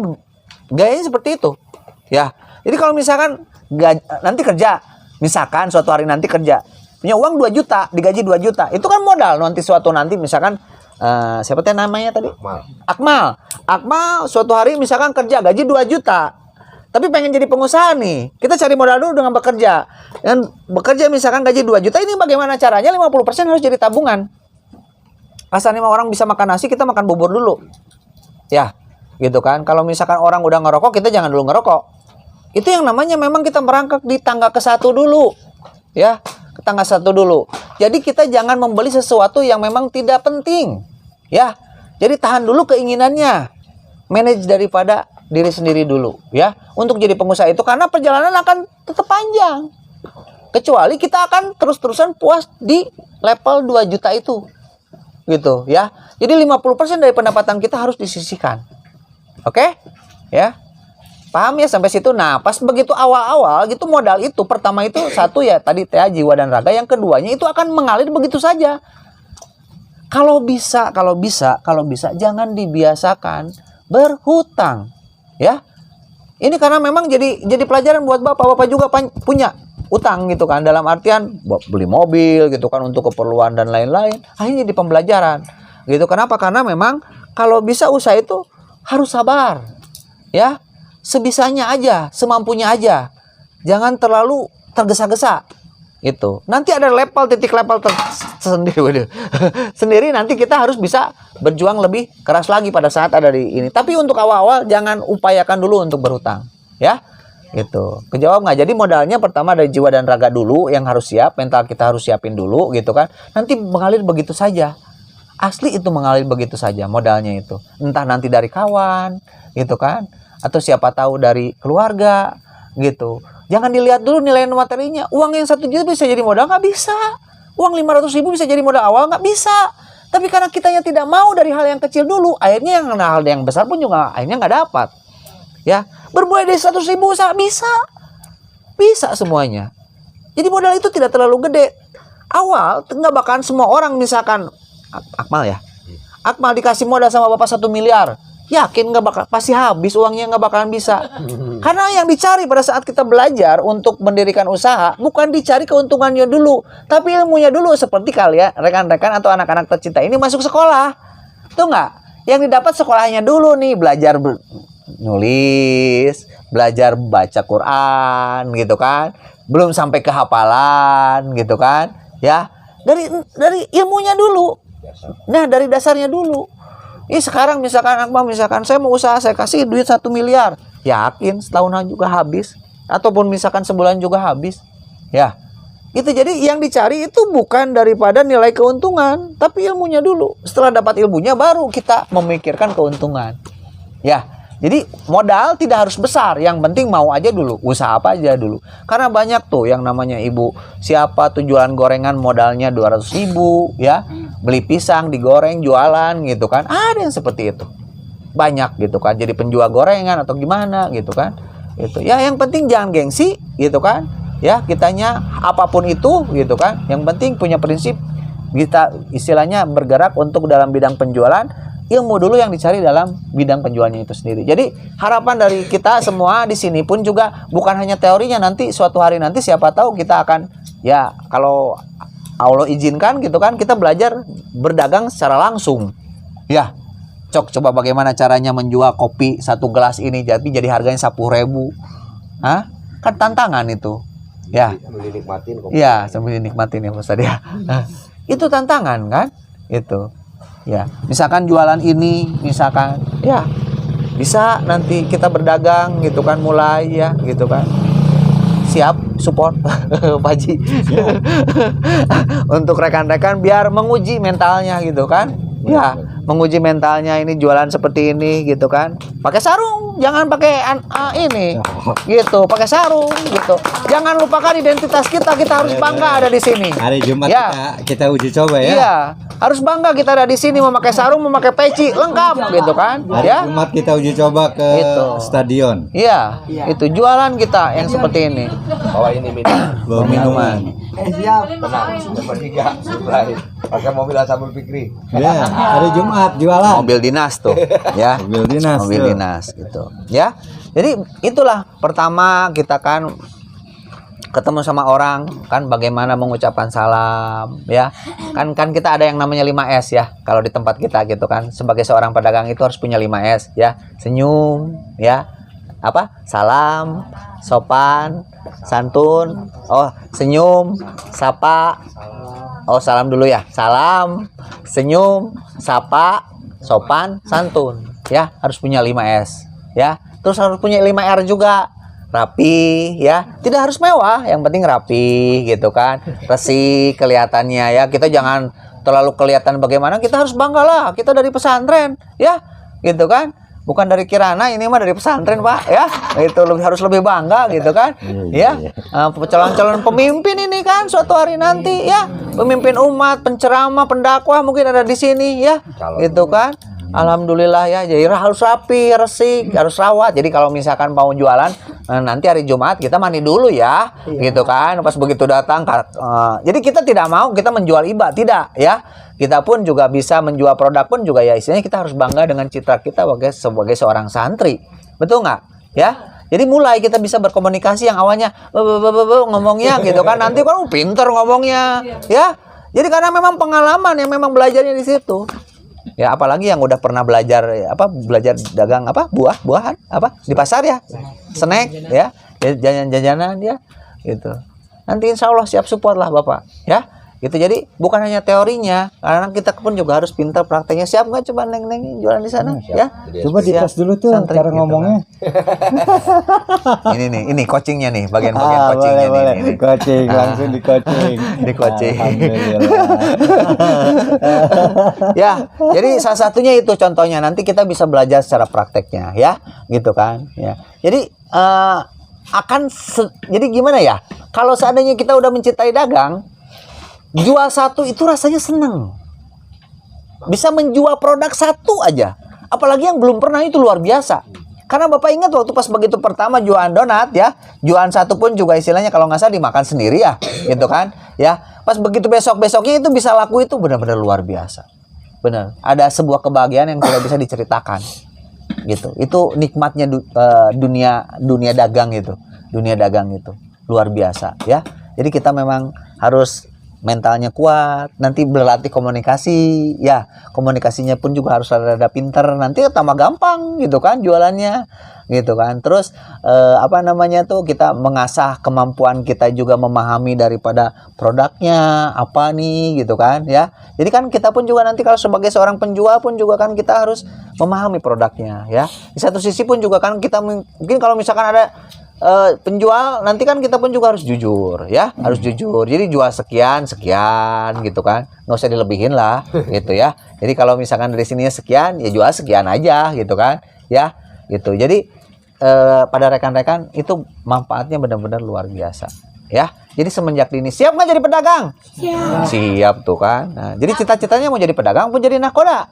Speaker 1: gayanya seperti itu. Ya. Jadi kalau misalkan nanti kerja, misalkan suatu hari nanti kerja, punya uang 2 juta, digaji 2 juta. Itu kan modal nanti misalkan siapa teh namanya tadi? Akmal suatu hari misalkan kerja gaji 2 juta. Tapi pengen jadi pengusaha nih. Kita cari modal dulu dengan bekerja. Dan bekerja misalkan gaji 2 juta, ini bagaimana caranya? 50% harus jadi tabungan. Asalnya orang bisa makan nasi, kita makan bubur dulu. Ya, gitu kan. Kalau misalkan orang udah ngerokok, kita jangan dulu ngerokok. Itu yang namanya memang kita merangkak di tangga ke-1 dulu. Ya, ke tangga 1 dulu. Jadi kita jangan membeli sesuatu yang memang tidak penting. Ya, jadi tahan dulu keinginannya. Manage daripada diri sendiri dulu ya untuk jadi pengusaha itu, karena perjalanan akan tetap panjang kecuali kita akan terus-terusan puas di level 2 juta itu gitu ya. Jadi 50% dari pendapatan kita harus disisihkan. Oke? Ya. Paham ya sampai situ? Nah, pas begitu awal-awal gitu modal itu pertama itu satu ya tadi jiwa dan raga, yang keduanya itu akan mengalir begitu saja. Kalau bisa jangan dibiasakan berhutang. Ya, ini karena memang jadi pelajaran buat bapak juga punya utang gitu kan, dalam artian beli mobil gitu kan untuk keperluan dan lain-lain. Akhirnya jadi pembelajaran gitu. Kenapa? Karena memang kalau bisa usaha itu harus sabar ya, sebisanya aja, semampunya aja, jangan terlalu tergesa-gesa itu. Nanti ada titik level tersendiri sendiri, nanti kita harus bisa berjuang lebih keras lagi pada saat ada di ini. Tapi untuk awal-awal jangan upayakan dulu untuk berhutang ya. Gitu. Kejawab nggak? Jadi modalnya pertama dari jiwa dan raga dulu yang harus siap, mental kita harus siapin dulu gitu kan. Nanti mengalir begitu saja. Asli itu mengalir begitu saja modalnya itu. Entah nanti dari kawan gitu kan, atau siapa tahu dari keluarga gitu. Jangan dilihat dulu nilai materinya. Uang yang 1 juta bisa jadi modal, nggak bisa. Uang 500.000 bisa jadi modal awal, nggak bisa. Tapi karena kitanya tidak mau dari hal yang kecil dulu, akhirnya hal yang besar pun juga akhirnya nggak dapat. Ya, bermulai dari 100.000 bisa semuanya. Jadi modal itu tidak terlalu gede. Awal nggak bakalan semua orang, misalkan Akmal ya. Akmal dikasih modal sama bapak 1 miliar. Yakin nggak bakal, pasti habis uangnya, nggak bakalan bisa. Karena yang dicari pada saat kita belajar untuk mendirikan usaha bukan dicari keuntungannya dulu, tapi ilmunya dulu. Seperti kalian rekan-rekan atau anak-anak tercinta ini masuk sekolah, tuh nggak? Yang didapat sekolahnya dulu nih, belajar nulis, belajar baca Quran gitu kan, belum sampai kehafalan gitu kan, ya dari ilmunya dulu. Nah, dari dasarnya dulu. Sekarang misalkan saya mau usaha, saya kasih duit 1 miliar. Yakin setahunan juga habis. Ataupun misalkan sebulan juga habis. Ya. Itu jadi yang dicari itu bukan daripada nilai keuntungan, tapi ilmunya dulu. Setelah dapat ilmunya baru kita memikirkan keuntungan. Ya. Jadi modal tidak harus besar, yang penting mau aja dulu, usaha apa aja dulu. Karena banyak tuh yang namanya ibu siapa tuh jualan gorengan modalnya 200.000 ya, beli pisang digoreng jualan gitu kan, ada yang seperti itu banyak gitu kan, jadi penjual gorengan atau gimana gitu kan. Itu ya, yang penting jangan gengsi gitu kan ya, kitanya apapun itu gitu kan, yang penting punya prinsip. Kita istilahnya bergerak untuk dalam bidang penjualan, ilmu dulu yang dicari dalam bidang penjualnya itu sendiri. Jadi harapan dari kita semua di sini pun juga bukan hanya teorinya, nanti suatu hari nanti siapa tahu kita akan ya, kalau Allah izinkan gitu kan, kita belajar berdagang secara langsung. Ya, coba bagaimana caranya menjual kopi 1 gelas ini jadi harganya 10.000. Hah? Kan tantangan itu. Ya.
Speaker 4: Sambil dinikmatin kopi.
Speaker 1: Ya, sambil dinikmatin ya Ustaz ya. Itu tantangan kan? Itu. Ya, misalkan jualan ini, misalkan ya bisa nanti kita berdagang gitu kan, mulai ya gitu kan. Siap support Pak Haji. Untuk rekan-rekan biar menguji mentalnya gitu kan. Ya, menguji mentalnya ini jualan seperti ini gitu kan. Pakai sarung, jangan pakai ini gitu, pakai sarung gitu. Jangan lupakan identitas kita harus bangga ada di sini.
Speaker 3: Hari Jumat
Speaker 1: Ya.
Speaker 3: kita uji coba ya.
Speaker 1: Iya, harus bangga kita ada di sini, memakai sarung, memakai peci, lengkap gitu kan.
Speaker 3: Hari
Speaker 1: Ya.
Speaker 3: Jumat kita uji coba ke
Speaker 1: Itu.
Speaker 3: stadion.
Speaker 1: Iya, itu jualan kita yang seperti ini.
Speaker 4: Bawa ini minum.
Speaker 3: Bawa
Speaker 1: Minuman.
Speaker 4: Tenang, bertiga, Ibrahim. Pakai mobil Ashabul Fikri.
Speaker 3: Ya, hari Jumat jualan.
Speaker 1: Mobil dinas tuh, ya.
Speaker 3: Mobil dinas.
Speaker 1: Mobil
Speaker 3: tuh.
Speaker 1: dinas gitu. Ya. Jadi itulah pertama kita kan ketemu sama orang kan bagaimana mengucapkan salam ya. Kan kita ada yang namanya 5S ya. Kalau di tempat kita gitu kan sebagai seorang pedagang itu harus punya 5S ya. Senyum ya. Apa? Salam, sopan, santun. Oh, senyum, sapa. Oh, salam dulu ya. Salam, senyum, sapa, sopan, santun. Ya, harus punya 5S. Ya, terus harus punya 5R juga. Rapi, ya. Tidak harus mewah, yang penting rapi gitu kan. Resik kelihatannya ya. Kita jangan terlalu kelihatan bagaimana. Kita harus bangga lah. Kita dari pesantren, ya. Gitu kan. Bukan dari Kirana, ini mah dari pesantren Pak ya. Itu harus lebih bangga gitu kan. Ya. Calon-calon pemimpin ini kan suatu hari nanti ya. Pemimpin umat, penceramah, pendakwah mungkin ada di sini ya. Gitu kan. Alhamdulillah ya. Jadi harus rapi, resik, harus rawat. Jadi kalau misalkan mau jualan nanti hari Jumat kita mandi dulu ya. Gitu kan. Pas begitu datang jadi kita tidak mau kita menjual iba, tidak ya. Kita pun juga bisa menjual produk pun juga ya istilahnya kita harus bangga dengan citra kita sebagai seorang santri. Betul nggak? Ya. Jadi mulai kita bisa berkomunikasi yang awalnya ngomongnya gitu kan. Nanti kan pinter ngomongnya ya. Jadi karena memang pengalaman yang memang belajarnya di situ. Ya apalagi yang udah pernah belajar belajar dagang buah-buahan di pasar ya. Snack ya, jajan-jajanan ya gitu. Nanti insya Allah siap support lah Bapak ya. Gitu. Jadi bukan hanya teorinya, karena kita pun juga harus pintar prakteknya. Siap nggak coba neng jualan di sana ya?
Speaker 3: Coba dites dulu tuh
Speaker 1: Santri,
Speaker 3: cara
Speaker 1: gitu
Speaker 3: ngomongnya.
Speaker 1: Kan. ini coachingnya nih, bagian-bagian coachingnya
Speaker 3: boleh.
Speaker 1: nih.
Speaker 3: Coaching langsung di coaching.
Speaker 1: Di coaching.
Speaker 3: Alhamdulillah.
Speaker 1: Ya, jadi salah satunya itu contohnya. Nanti kita bisa belajar secara prakteknya ya, gitu kan? Ya. Jadi jadi gimana ya? Kalau seandainya kita udah mencintai dagang, jual satu itu rasanya seneng. Bisa menjual produk satu aja. Apalagi yang belum pernah itu luar biasa. Karena Bapak ingat waktu pas begitu pertama jualan donat ya. Jualan satu pun juga istilahnya kalau nggak salah dimakan sendiri ya. Gitu kan. Ya. Pas begitu besok-besoknya itu bisa laku itu benar-benar luar biasa. Benar. Ada sebuah kebahagiaan yang tidak bisa diceritakan. Gitu. Itu nikmatnya dunia dagang itu. Dunia dagang itu. Luar biasa ya. Jadi kita memang harus mentalnya kuat, nanti berlatih komunikasi, ya komunikasinya pun juga harus rada pinter, nanti tambah gampang gitu kan jualannya, gitu kan. Terus kita mengasah kemampuan kita juga memahami daripada produknya apa nih gitu kan ya. Jadi kan kita pun juga nanti kalau sebagai seorang penjual pun juga kan kita harus memahami produknya ya. Di satu sisi pun juga kan kita mungkin kalau misalkan ada penjual nanti kan kita pun juga harus jujur ya, harus jujur. Jadi jual sekian gitu kan, nggak usah dilebihin lah gitu ya. Jadi kalau misalkan dari sininya sekian ya jual sekian aja gitu kan ya gitu. Jadi pada rekan-rekan itu manfaatnya benar-benar luar biasa ya. Jadi semenjak dini siap nggak jadi pedagang? Siap tuh kan. Nah, jadi cita-citanya mau jadi pedagang pun jadi nakoda.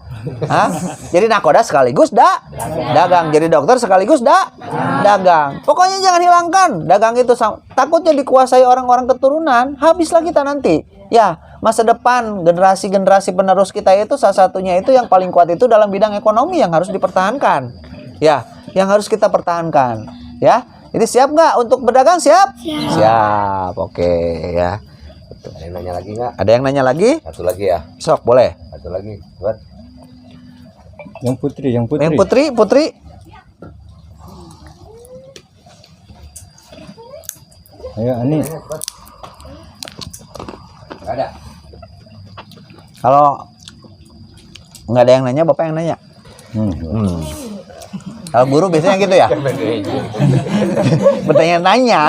Speaker 1: Hah? Jadi nakoda sekaligus dagang. Jadi dokter sekaligus dagang. Pokoknya jangan hilangkan dagang itu. Takutnya dikuasai orang-orang keturunan, habislah kita nanti. Ya, masa depan generasi penerus kita itu salah satunya itu yang paling kuat itu dalam bidang ekonomi yang harus dipertahankan. Ya, yang harus kita pertahankan. Ya. Jadi siap nggak untuk berdagang? Siap? Siap. Oke ya.
Speaker 4: Ada yang nanya lagi nggak?
Speaker 1: Ada yang nanya lagi?
Speaker 4: Satu lagi ya.
Speaker 1: Sok boleh.
Speaker 4: Satu lagi. Buat.
Speaker 3: Yang putri.
Speaker 1: Yang putri.
Speaker 3: Ayo Ani.
Speaker 4: Nggak ada.
Speaker 1: Kalau nggak ada yang nanya, Bapak yang nanya. Kalau guru biasanya gitu ya. Bertanya-tanya.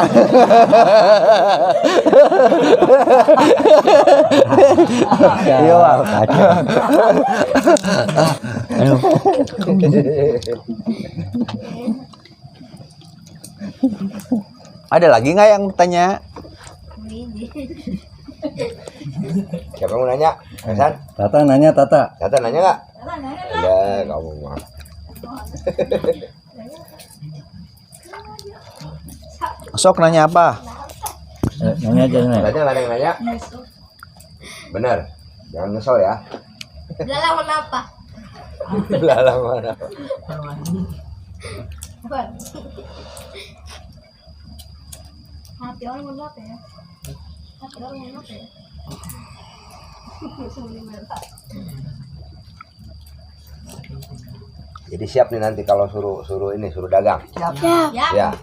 Speaker 1: Iya, kacau. Aduh. Ada lagi nggak yang tanya?
Speaker 4: Siapa yang mau nanya? Hasan?
Speaker 3: Tata nanya Tata.
Speaker 4: Tata nanya nggak? Ada, kamu mah.
Speaker 1: Sok nanya apa?
Speaker 3: Nanya aja nih.
Speaker 4: Tanya, nggak ada yang nanya? Benar. Jangan nyesel ya.
Speaker 2: Dalam apa?
Speaker 4: Lalang mana?
Speaker 2: Hati orang mau apa ya? Hati orang mau apa ya?
Speaker 4: Jadi siap nih nanti kalau suruh dagang.
Speaker 2: Siap.
Speaker 4: Ya.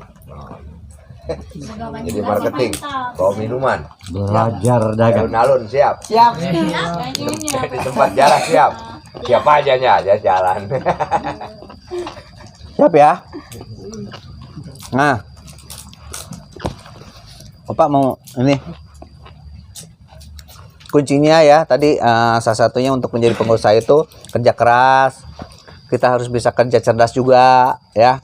Speaker 4: Jadi marketing, bawa minuman,
Speaker 3: Belajar dagang.
Speaker 4: alun-alun siap.
Speaker 2: Siap.
Speaker 4: Di tempat jalan siap. Siapa aja jalan.
Speaker 1: Siap ya. Nah, Bapak mau ini kuncinya ya tadi salah satunya untuk menjadi pengusaha itu kerja keras. Kita harus bisa kerja cerdas juga ya.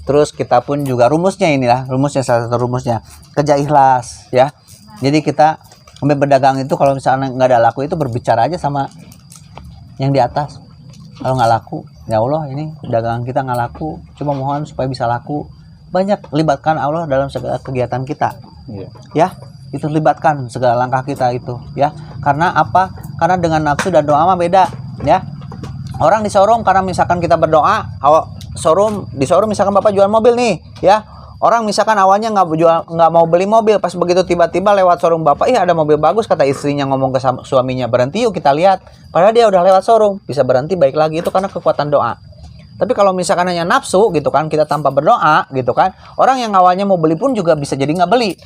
Speaker 1: Terus kita pun juga rumusnya inilah, rumusnya salah satu rumusnya kerja ikhlas ya. Jadi kita sampai berdagang itu kalau misalnya nggak ada laku itu berbicara aja sama yang di atas. Kalau nggak laku, ya Allah ini dagangan kita nggak laku. Cuma mohon supaya bisa laku. Banyak libatkan Allah dalam segala kegiatan kita. Ya, itu libatkan segala langkah kita itu ya. Karena apa? Karena dengan nafsu dan doa mah beda ya. Orang di showroom karena misalkan kita berdoa, di showroom misalkan Bapak jual mobil nih, ya. Orang misalkan awalnya nggak mau beli mobil, pas begitu tiba-tiba lewat showroom Bapak, ada mobil bagus, kata istrinya ngomong ke suaminya, berhenti yuk kita lihat. Padahal dia udah lewat showroom, bisa berhenti baik lagi, itu karena kekuatan doa. Tapi kalau misalkan hanya nafsu gitu kan, kita tanpa berdoa gitu kan, orang yang awalnya mau beli pun juga bisa jadi nggak beli.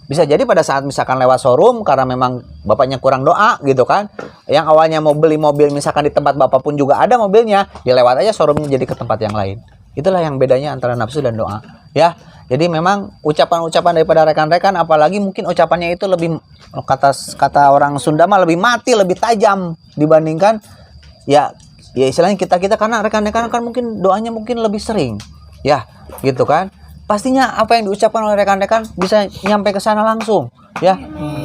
Speaker 1: Bisa jadi pada saat misalkan lewat showroom karena memang bapaknya kurang doa gitu kan. Yang awalnya mau beli mobil misalkan di tempat bapak pun juga ada mobilnya, dia lewat aja showroomnya jadi ke tempat yang lain. Itulah yang bedanya antara nafsu dan doa. Ya, jadi memang ucapan-ucapan daripada rekan-rekan, apalagi mungkin ucapannya itu lebih kata orang Sunda mah lebih mati, lebih tajam dibandingkan ya istilahnya kita karena rekan-rekan kan mungkin doanya mungkin lebih sering. Ya, gitu kan. Pastinya apa yang diucapkan oleh rekan-rekan bisa nyampe ke sana langsung ya.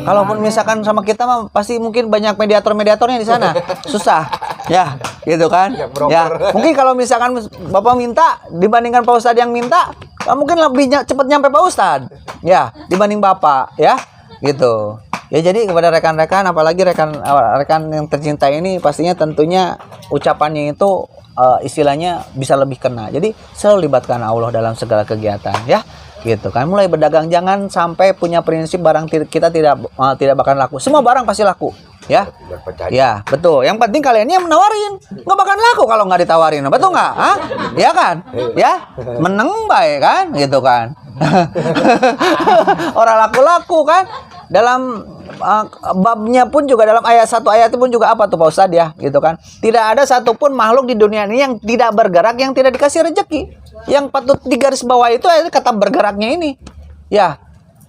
Speaker 1: Kalaupun misalkan sama kita mah pasti mungkin banyak mediator-mediatornya di sana. Susah ya, gitu kan. Ya, mungkin kalau misalkan Bapak minta dibandingkan Pak Ustadz yang minta, mungkin lebih cepat nyampe Pak Ustadz ya dibanding Bapak ya, gitu. Ya jadi kepada rekan-rekan, apalagi rekan yang tercinta ini, pastinya tentunya ucapannya itu istilahnya bisa lebih kena. Jadi selalu libatkan Allah dalam segala kegiatan ya, gitu kan. Mulai berdagang jangan sampai punya prinsip barang kita tidak bakal laku. Semua barang pasti laku ya. Ya betul. Yang penting kalian yang menawarin, nggak bakal laku kalau nggak ditawarin. Betul nggak? Hah? Ya kan? Ya meneng baik kan, gitu kan. Orang laku-laku kan. Dalam babnya pun juga, dalam satu ayat pun juga apa tuh Pak Ustadz ya, gitu kan. Tidak ada satupun makhluk di dunia ini yang tidak bergerak, yang tidak dikasih rezeki. Yang patut digaris bawah itu kata bergeraknya ini. Ya,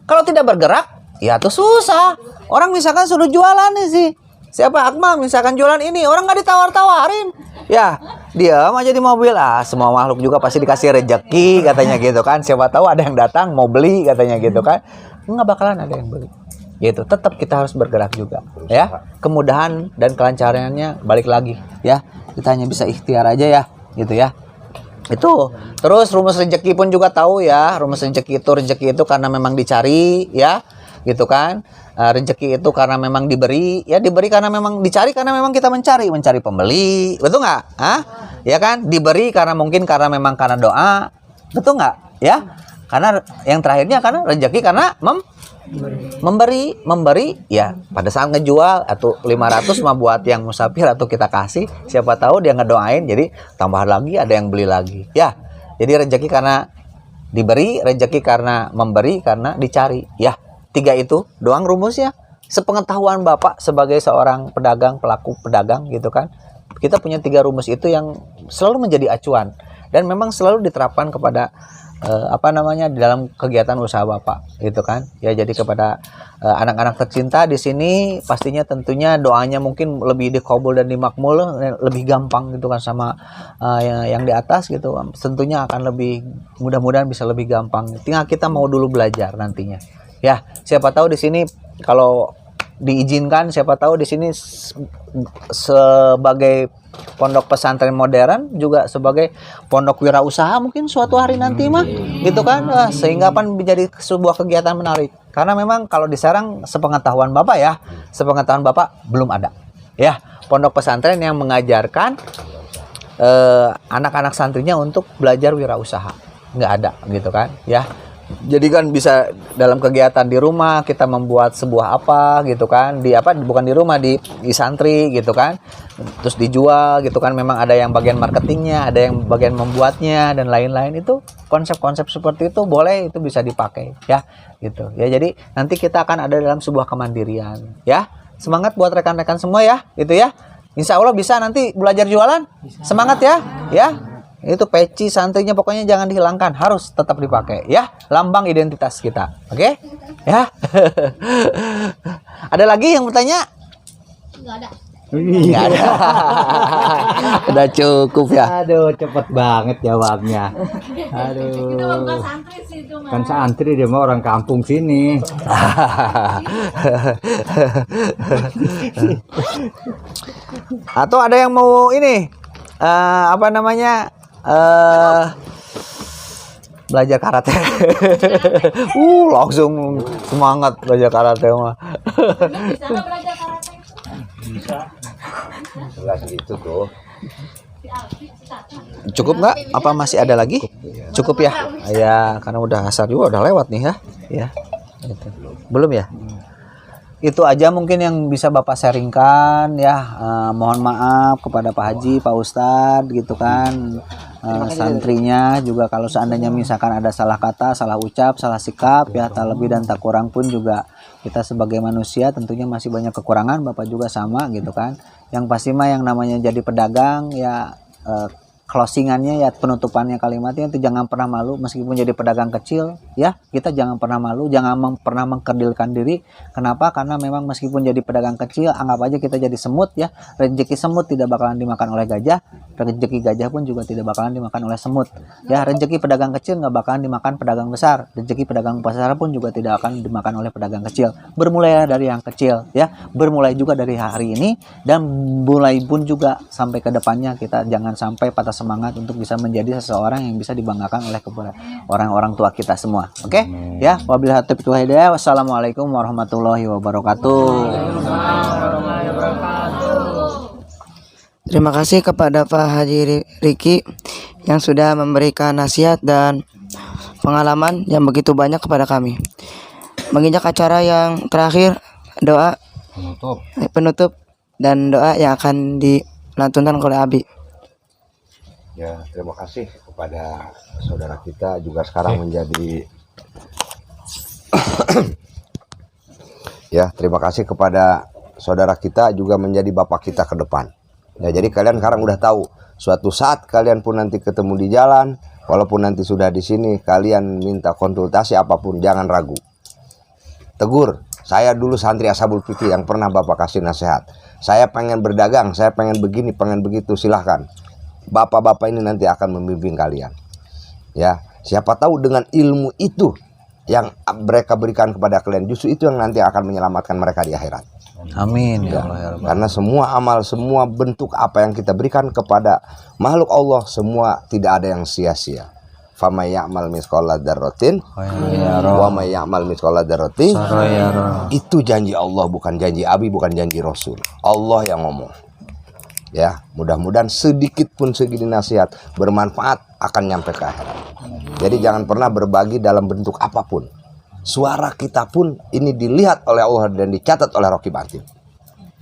Speaker 1: kalau tidak bergerak, ya tuh susah. Orang misalkan suruh jualan nih sih. Siapa Akmal misalkan jualan ini, orang nggak ditawar-tawarin. Ya, dia aja di mobil. Semua makhluk juga pasti dikasih rezeki katanya gitu kan. Siapa tahu ada yang datang mau beli katanya gitu kan. Nggak bakalan ada yang beli. Gitu, tetap kita harus bergerak juga ya. Kemudahan dan kelancarannya balik lagi ya, kita hanya bisa ikhtiar aja ya, gitu ya. Itu terus rumus rezeki pun juga tahu ya. Rumus rezeki itu karena memang dicari ya, gitu kan. Rezeki itu karena memang diberi ya, diberi karena memang dicari, karena memang kita mencari pembeli, betul nggak? Ya kan, diberi karena mungkin karena memang karena doa, betul nggak ya. Karena yang terakhirnya karena rezeki karena memberi ya. Pada saat ngejual atau 500 mah buat yang musafir atau kita kasih, siapa tahu dia ngedoain jadi tambah lagi, ada yang beli lagi ya. Jadi rezeki karena diberi, rezeki karena memberi, karena dicari ya. 3 itu doang rumusnya. Sepengetahuan Bapak sebagai seorang pelaku pedagang gitu kan, kita punya 3 rumus itu yang selalu menjadi acuan. dan memang selalu diterapkan kepada di dalam kegiatan usaha Bapak gitu kan ya. Jadi kepada anak-anak tercinta di sini pastinya tentunya doanya mungkin lebih dikabul dan dimakmul, lebih gampang gitu kan sama yang di atas gitu, tentunya akan lebih mudah-mudahan bisa lebih gampang. Tinggal kita mau dulu belajar nantinya ya. Siapa tahu di sini kalau diizinkan, siapa tahu di sini sebagai pondok pesantren modern juga sebagai pondok wirausaha mungkin suatu hari nanti mah gitu kan. Sehingga kan menjadi sebuah kegiatan menarik, karena memang kalau di Serang sepengetahuan Bapak belum ada ya pondok pesantren yang mengajarkan anak-anak santrinya untuk belajar wirausaha, nggak ada gitu kan ya. Jadi kan bisa dalam kegiatan di rumah kita membuat sebuah apa gitu kan, bukan di rumah, di santri gitu kan, terus dijual gitu kan. Memang ada yang bagian marketingnya, ada yang bagian membuatnya dan lain-lain. Itu konsep-konsep seperti itu boleh, itu bisa dipakai ya gitu ya. Jadi nanti kita akan ada dalam sebuah kemandirian ya. Semangat buat rekan-rekan semua ya gitu ya. Insya Allah bisa nanti belajar jualan. Semangat ya ya. Itu peci santrinya pokoknya jangan dihilangkan, harus tetap dipakai ya, lambang identitas kita. Oke? Ya. Ada lagi yang bertanya?
Speaker 2: Enggak ada.
Speaker 1: Nggak ada. Udah cukup ya.
Speaker 3: Aduh, cepet banget jawabnya. Aduh.
Speaker 2: Kita bukan santri sih itu mah.
Speaker 3: Kan santri, dia mah orang kampung sini.
Speaker 1: Atau ada yang mau ini belajar karate. Langsung semangat belajar karate mah.
Speaker 2: Bisa nggak belajar karate?
Speaker 4: Jelas gitu tuh.
Speaker 2: Si Alfi, si Tata.
Speaker 1: Cukup nggak? Apa masih ada lagi? Cukup ya? Ya, karena udah asar juga, udah lewat nih ya. Ya. Gitu. Belum ya? Itu aja mungkin yang bisa Bapak sharingkan ya. Mohon maaf kepada Pak Haji, Pak Ustadz gitu kan. Santrinya juga kalau seandainya misalkan ada salah kata, salah ucap, salah sikap ya, tak lebih dan tak kurang pun juga kita sebagai manusia tentunya masih banyak kekurangan, Bapak juga sama gitu kan. Yang pasti mah yang namanya jadi pedagang ya, closingannya ya, penutupannya kalimatnya itu jangan pernah malu meskipun jadi pedagang kecil ya. Kita jangan pernah malu, jangan pernah mengkerdilkan diri. Kenapa? Karena memang meskipun jadi pedagang kecil, anggap aja kita jadi semut ya. Rezeki semut tidak bakalan dimakan oleh gajah, rezeki gajah pun juga tidak bakalan dimakan oleh semut ya. Rezeki pedagang kecil nggak bakalan dimakan pedagang besar, rezeki pedagang besar pun juga tidak akan dimakan oleh pedagang kecil. Bermulai dari yang kecil ya, bermulai juga dari hari ini, dan mulai pun juga sampai ke depannya kita jangan sampai patah semangat untuk bisa menjadi seseorang yang bisa dibanggakan oleh orang-orang tua kita semua. Oke? Ya, wabillahi taufiq wal hidayah. Wassalamualaikum warahmatullahi wabarakatuh.
Speaker 6: Terima kasih kepada Pak Haji Riki yang sudah memberikan nasihat dan pengalaman yang begitu banyak kepada kami. Menginjak acara yang terakhir, doa penutup dan doa yang akan dilantunkan oleh Abi.
Speaker 4: Ya, terima kasih kepada saudara kita juga sekarang menjadi ya, terima kasih kepada saudara kita juga menjadi bapak kita ke depan. Ya, jadi kalian sekarang udah tahu, suatu saat kalian pun nanti ketemu di jalan, walaupun nanti sudah di sini, kalian minta konsultasi apapun jangan ragu. Tegur, saya dulu santri Ashabul Fikih yang pernah Bapak kasih nasihat. Saya pengen berdagang, saya pengen begini, pengen begitu, silahkan. Bapak-bapak ini nanti akan membimbing kalian. Ya, siapa tahu dengan ilmu itu yang mereka berikan kepada kalian, justru itu yang nanti akan menyelamatkan mereka di akhirat.
Speaker 1: Amin ya
Speaker 4: Ya,
Speaker 1: Allah ya Rabbal.
Speaker 4: karena semua amal, semua bentuk apa yang kita berikan kepada makhluk Allah, semua tidak ada yang sia-sia. Famay ya'mal mithqala dzarratin wa may ya'mal mithqala dzarratin. Itu janji Allah, bukan janji Abi, bukan janji Rasul. Allah yang ngomong. Ya, mudah-mudahan sedikit pun segini nasihat bermanfaat akan nyampe ke akhirat. Jadi jangan pernah berbagi dalam bentuk apapun. Suara kita pun ini dilihat oleh Allah dan dicatat oleh Raqib Atid.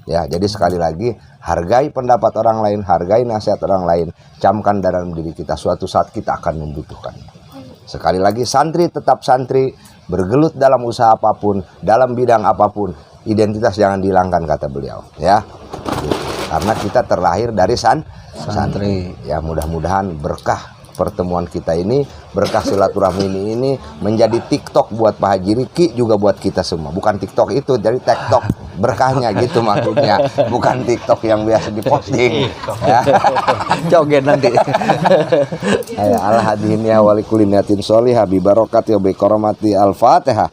Speaker 4: Ya, jadi sekali lagi, hargai pendapat orang lain, hargai nasihat orang lain, camkan dalam diri kita. Suatu saat kita akan membutuhkan. Sekali lagi, santri tetap santri, bergelut dalam usaha apapun, dalam bidang apapun, identitas jangan dihilangkan kata beliau. Ya, karena kita terlahir dari santri. Ya, mudah-mudahan berkah pertemuan kita ini, berkah silaturahmi ini menjadi TikTok buat Pak Haji Riki, juga buat kita semua. Bukan TikTok itu, jadi TikTok berkahnya gitu maksudnya, bukan TikTok yang biasa diposting. Ya.
Speaker 1: Joget nanti.
Speaker 4: Ya, ala hadihin ya wali kulli niyatin sholihah bi barakati wa bi karamati al-Fatihah.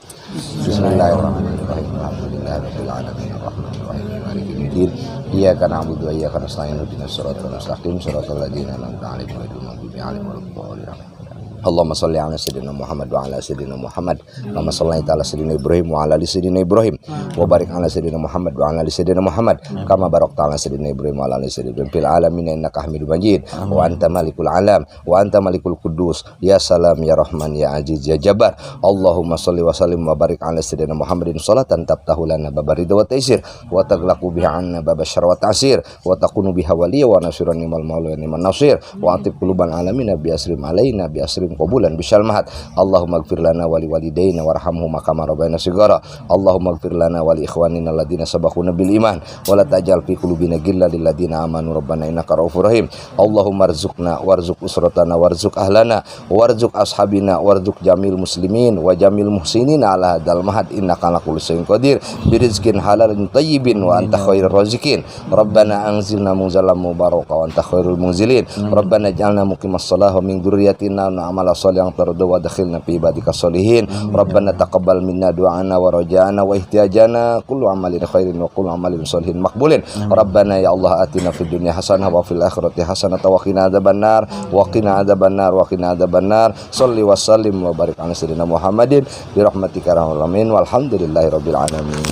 Speaker 4: Bismillahirrahmanirrahim. Alhamdulillahirabbil alamin arrahmanir rahim maliki yaumiddin. Iyyaka na'budu wa iyyaka nasta'in ihdinas siratal mustaqim siratal ladzina an'amta 'alaihim ghairil maghdubi 'alaihim waladdallin. Allahumma shalli ala sayyidina Muhammad wa ala sayyidina Muhammad kama shallaita ala sayyidina Ibrahim wa ala ali sayyidina Ibrahim wa barik ala sayyidina Muhammad wa ala ali sayyidina Muhammad kama barakta ala sayyidina Ibrahim wa ala ali sayyidina Ibrahim fil alamin innaka Hamidum Majid. Wa anta malikul alam wa anta malikul quddus ya salam ya rahman ya aziz ya jabbar. Allahumma shalli wa sallim wa barik ala sayyidina Muhammadin sholatan tabtahu lana baba ridha wa taysir wa taglaqu biha anna baba syarr wa ta'sir wa takunu biha waliya wa nasiran ni'mal maula wa ni'man nasir wa atib quluban alamin bi asrim alaina bi asrim qabulan bisyal mahad. Allahumma ighfir lana wa liwalidayna warhamhuma kama rabbayana shighara. Allahumma ighfir lana wa li ikhwanina alladziina sabaquna bil iman wa la taj'al fi qulubina ghillan lil ladziina amanu rabbana innaka ra'ufur rahim. Allahumma arzuqna warzuq usratana warzuq ahlana warzuq ashabina warzuq jamil muslimin wa jamil muhsinin ala hadzal mahad innaka ala kulli syai'in qadir bi rizqin halalin thayyibin wa anta khairur raziqin. Rabbana anzilna munzalan mubaraka wa anta khairul munzilin. Rabbana ij'alna muqimas shalah wa min dzurriyyatina amala shalih yang tarda wa dakhilna fi ibadika sholihin. Rabbana taqabbal minna du'ana wa raja'ana wa ihtiyajana kullu amalin khairin wa kullu amalin sholihin maqbulin. Rabbana ya Allah atina fid dunya hasanah wa fil akhirati hasanah wa qina adzabannar wa qina adzabannar wa qina adzabannar. Shalli wa sallim wa barik ala sayyidina Muhammadin bi rahmatika ya arhamar rahimin walhamdulillahi rabbil alamin.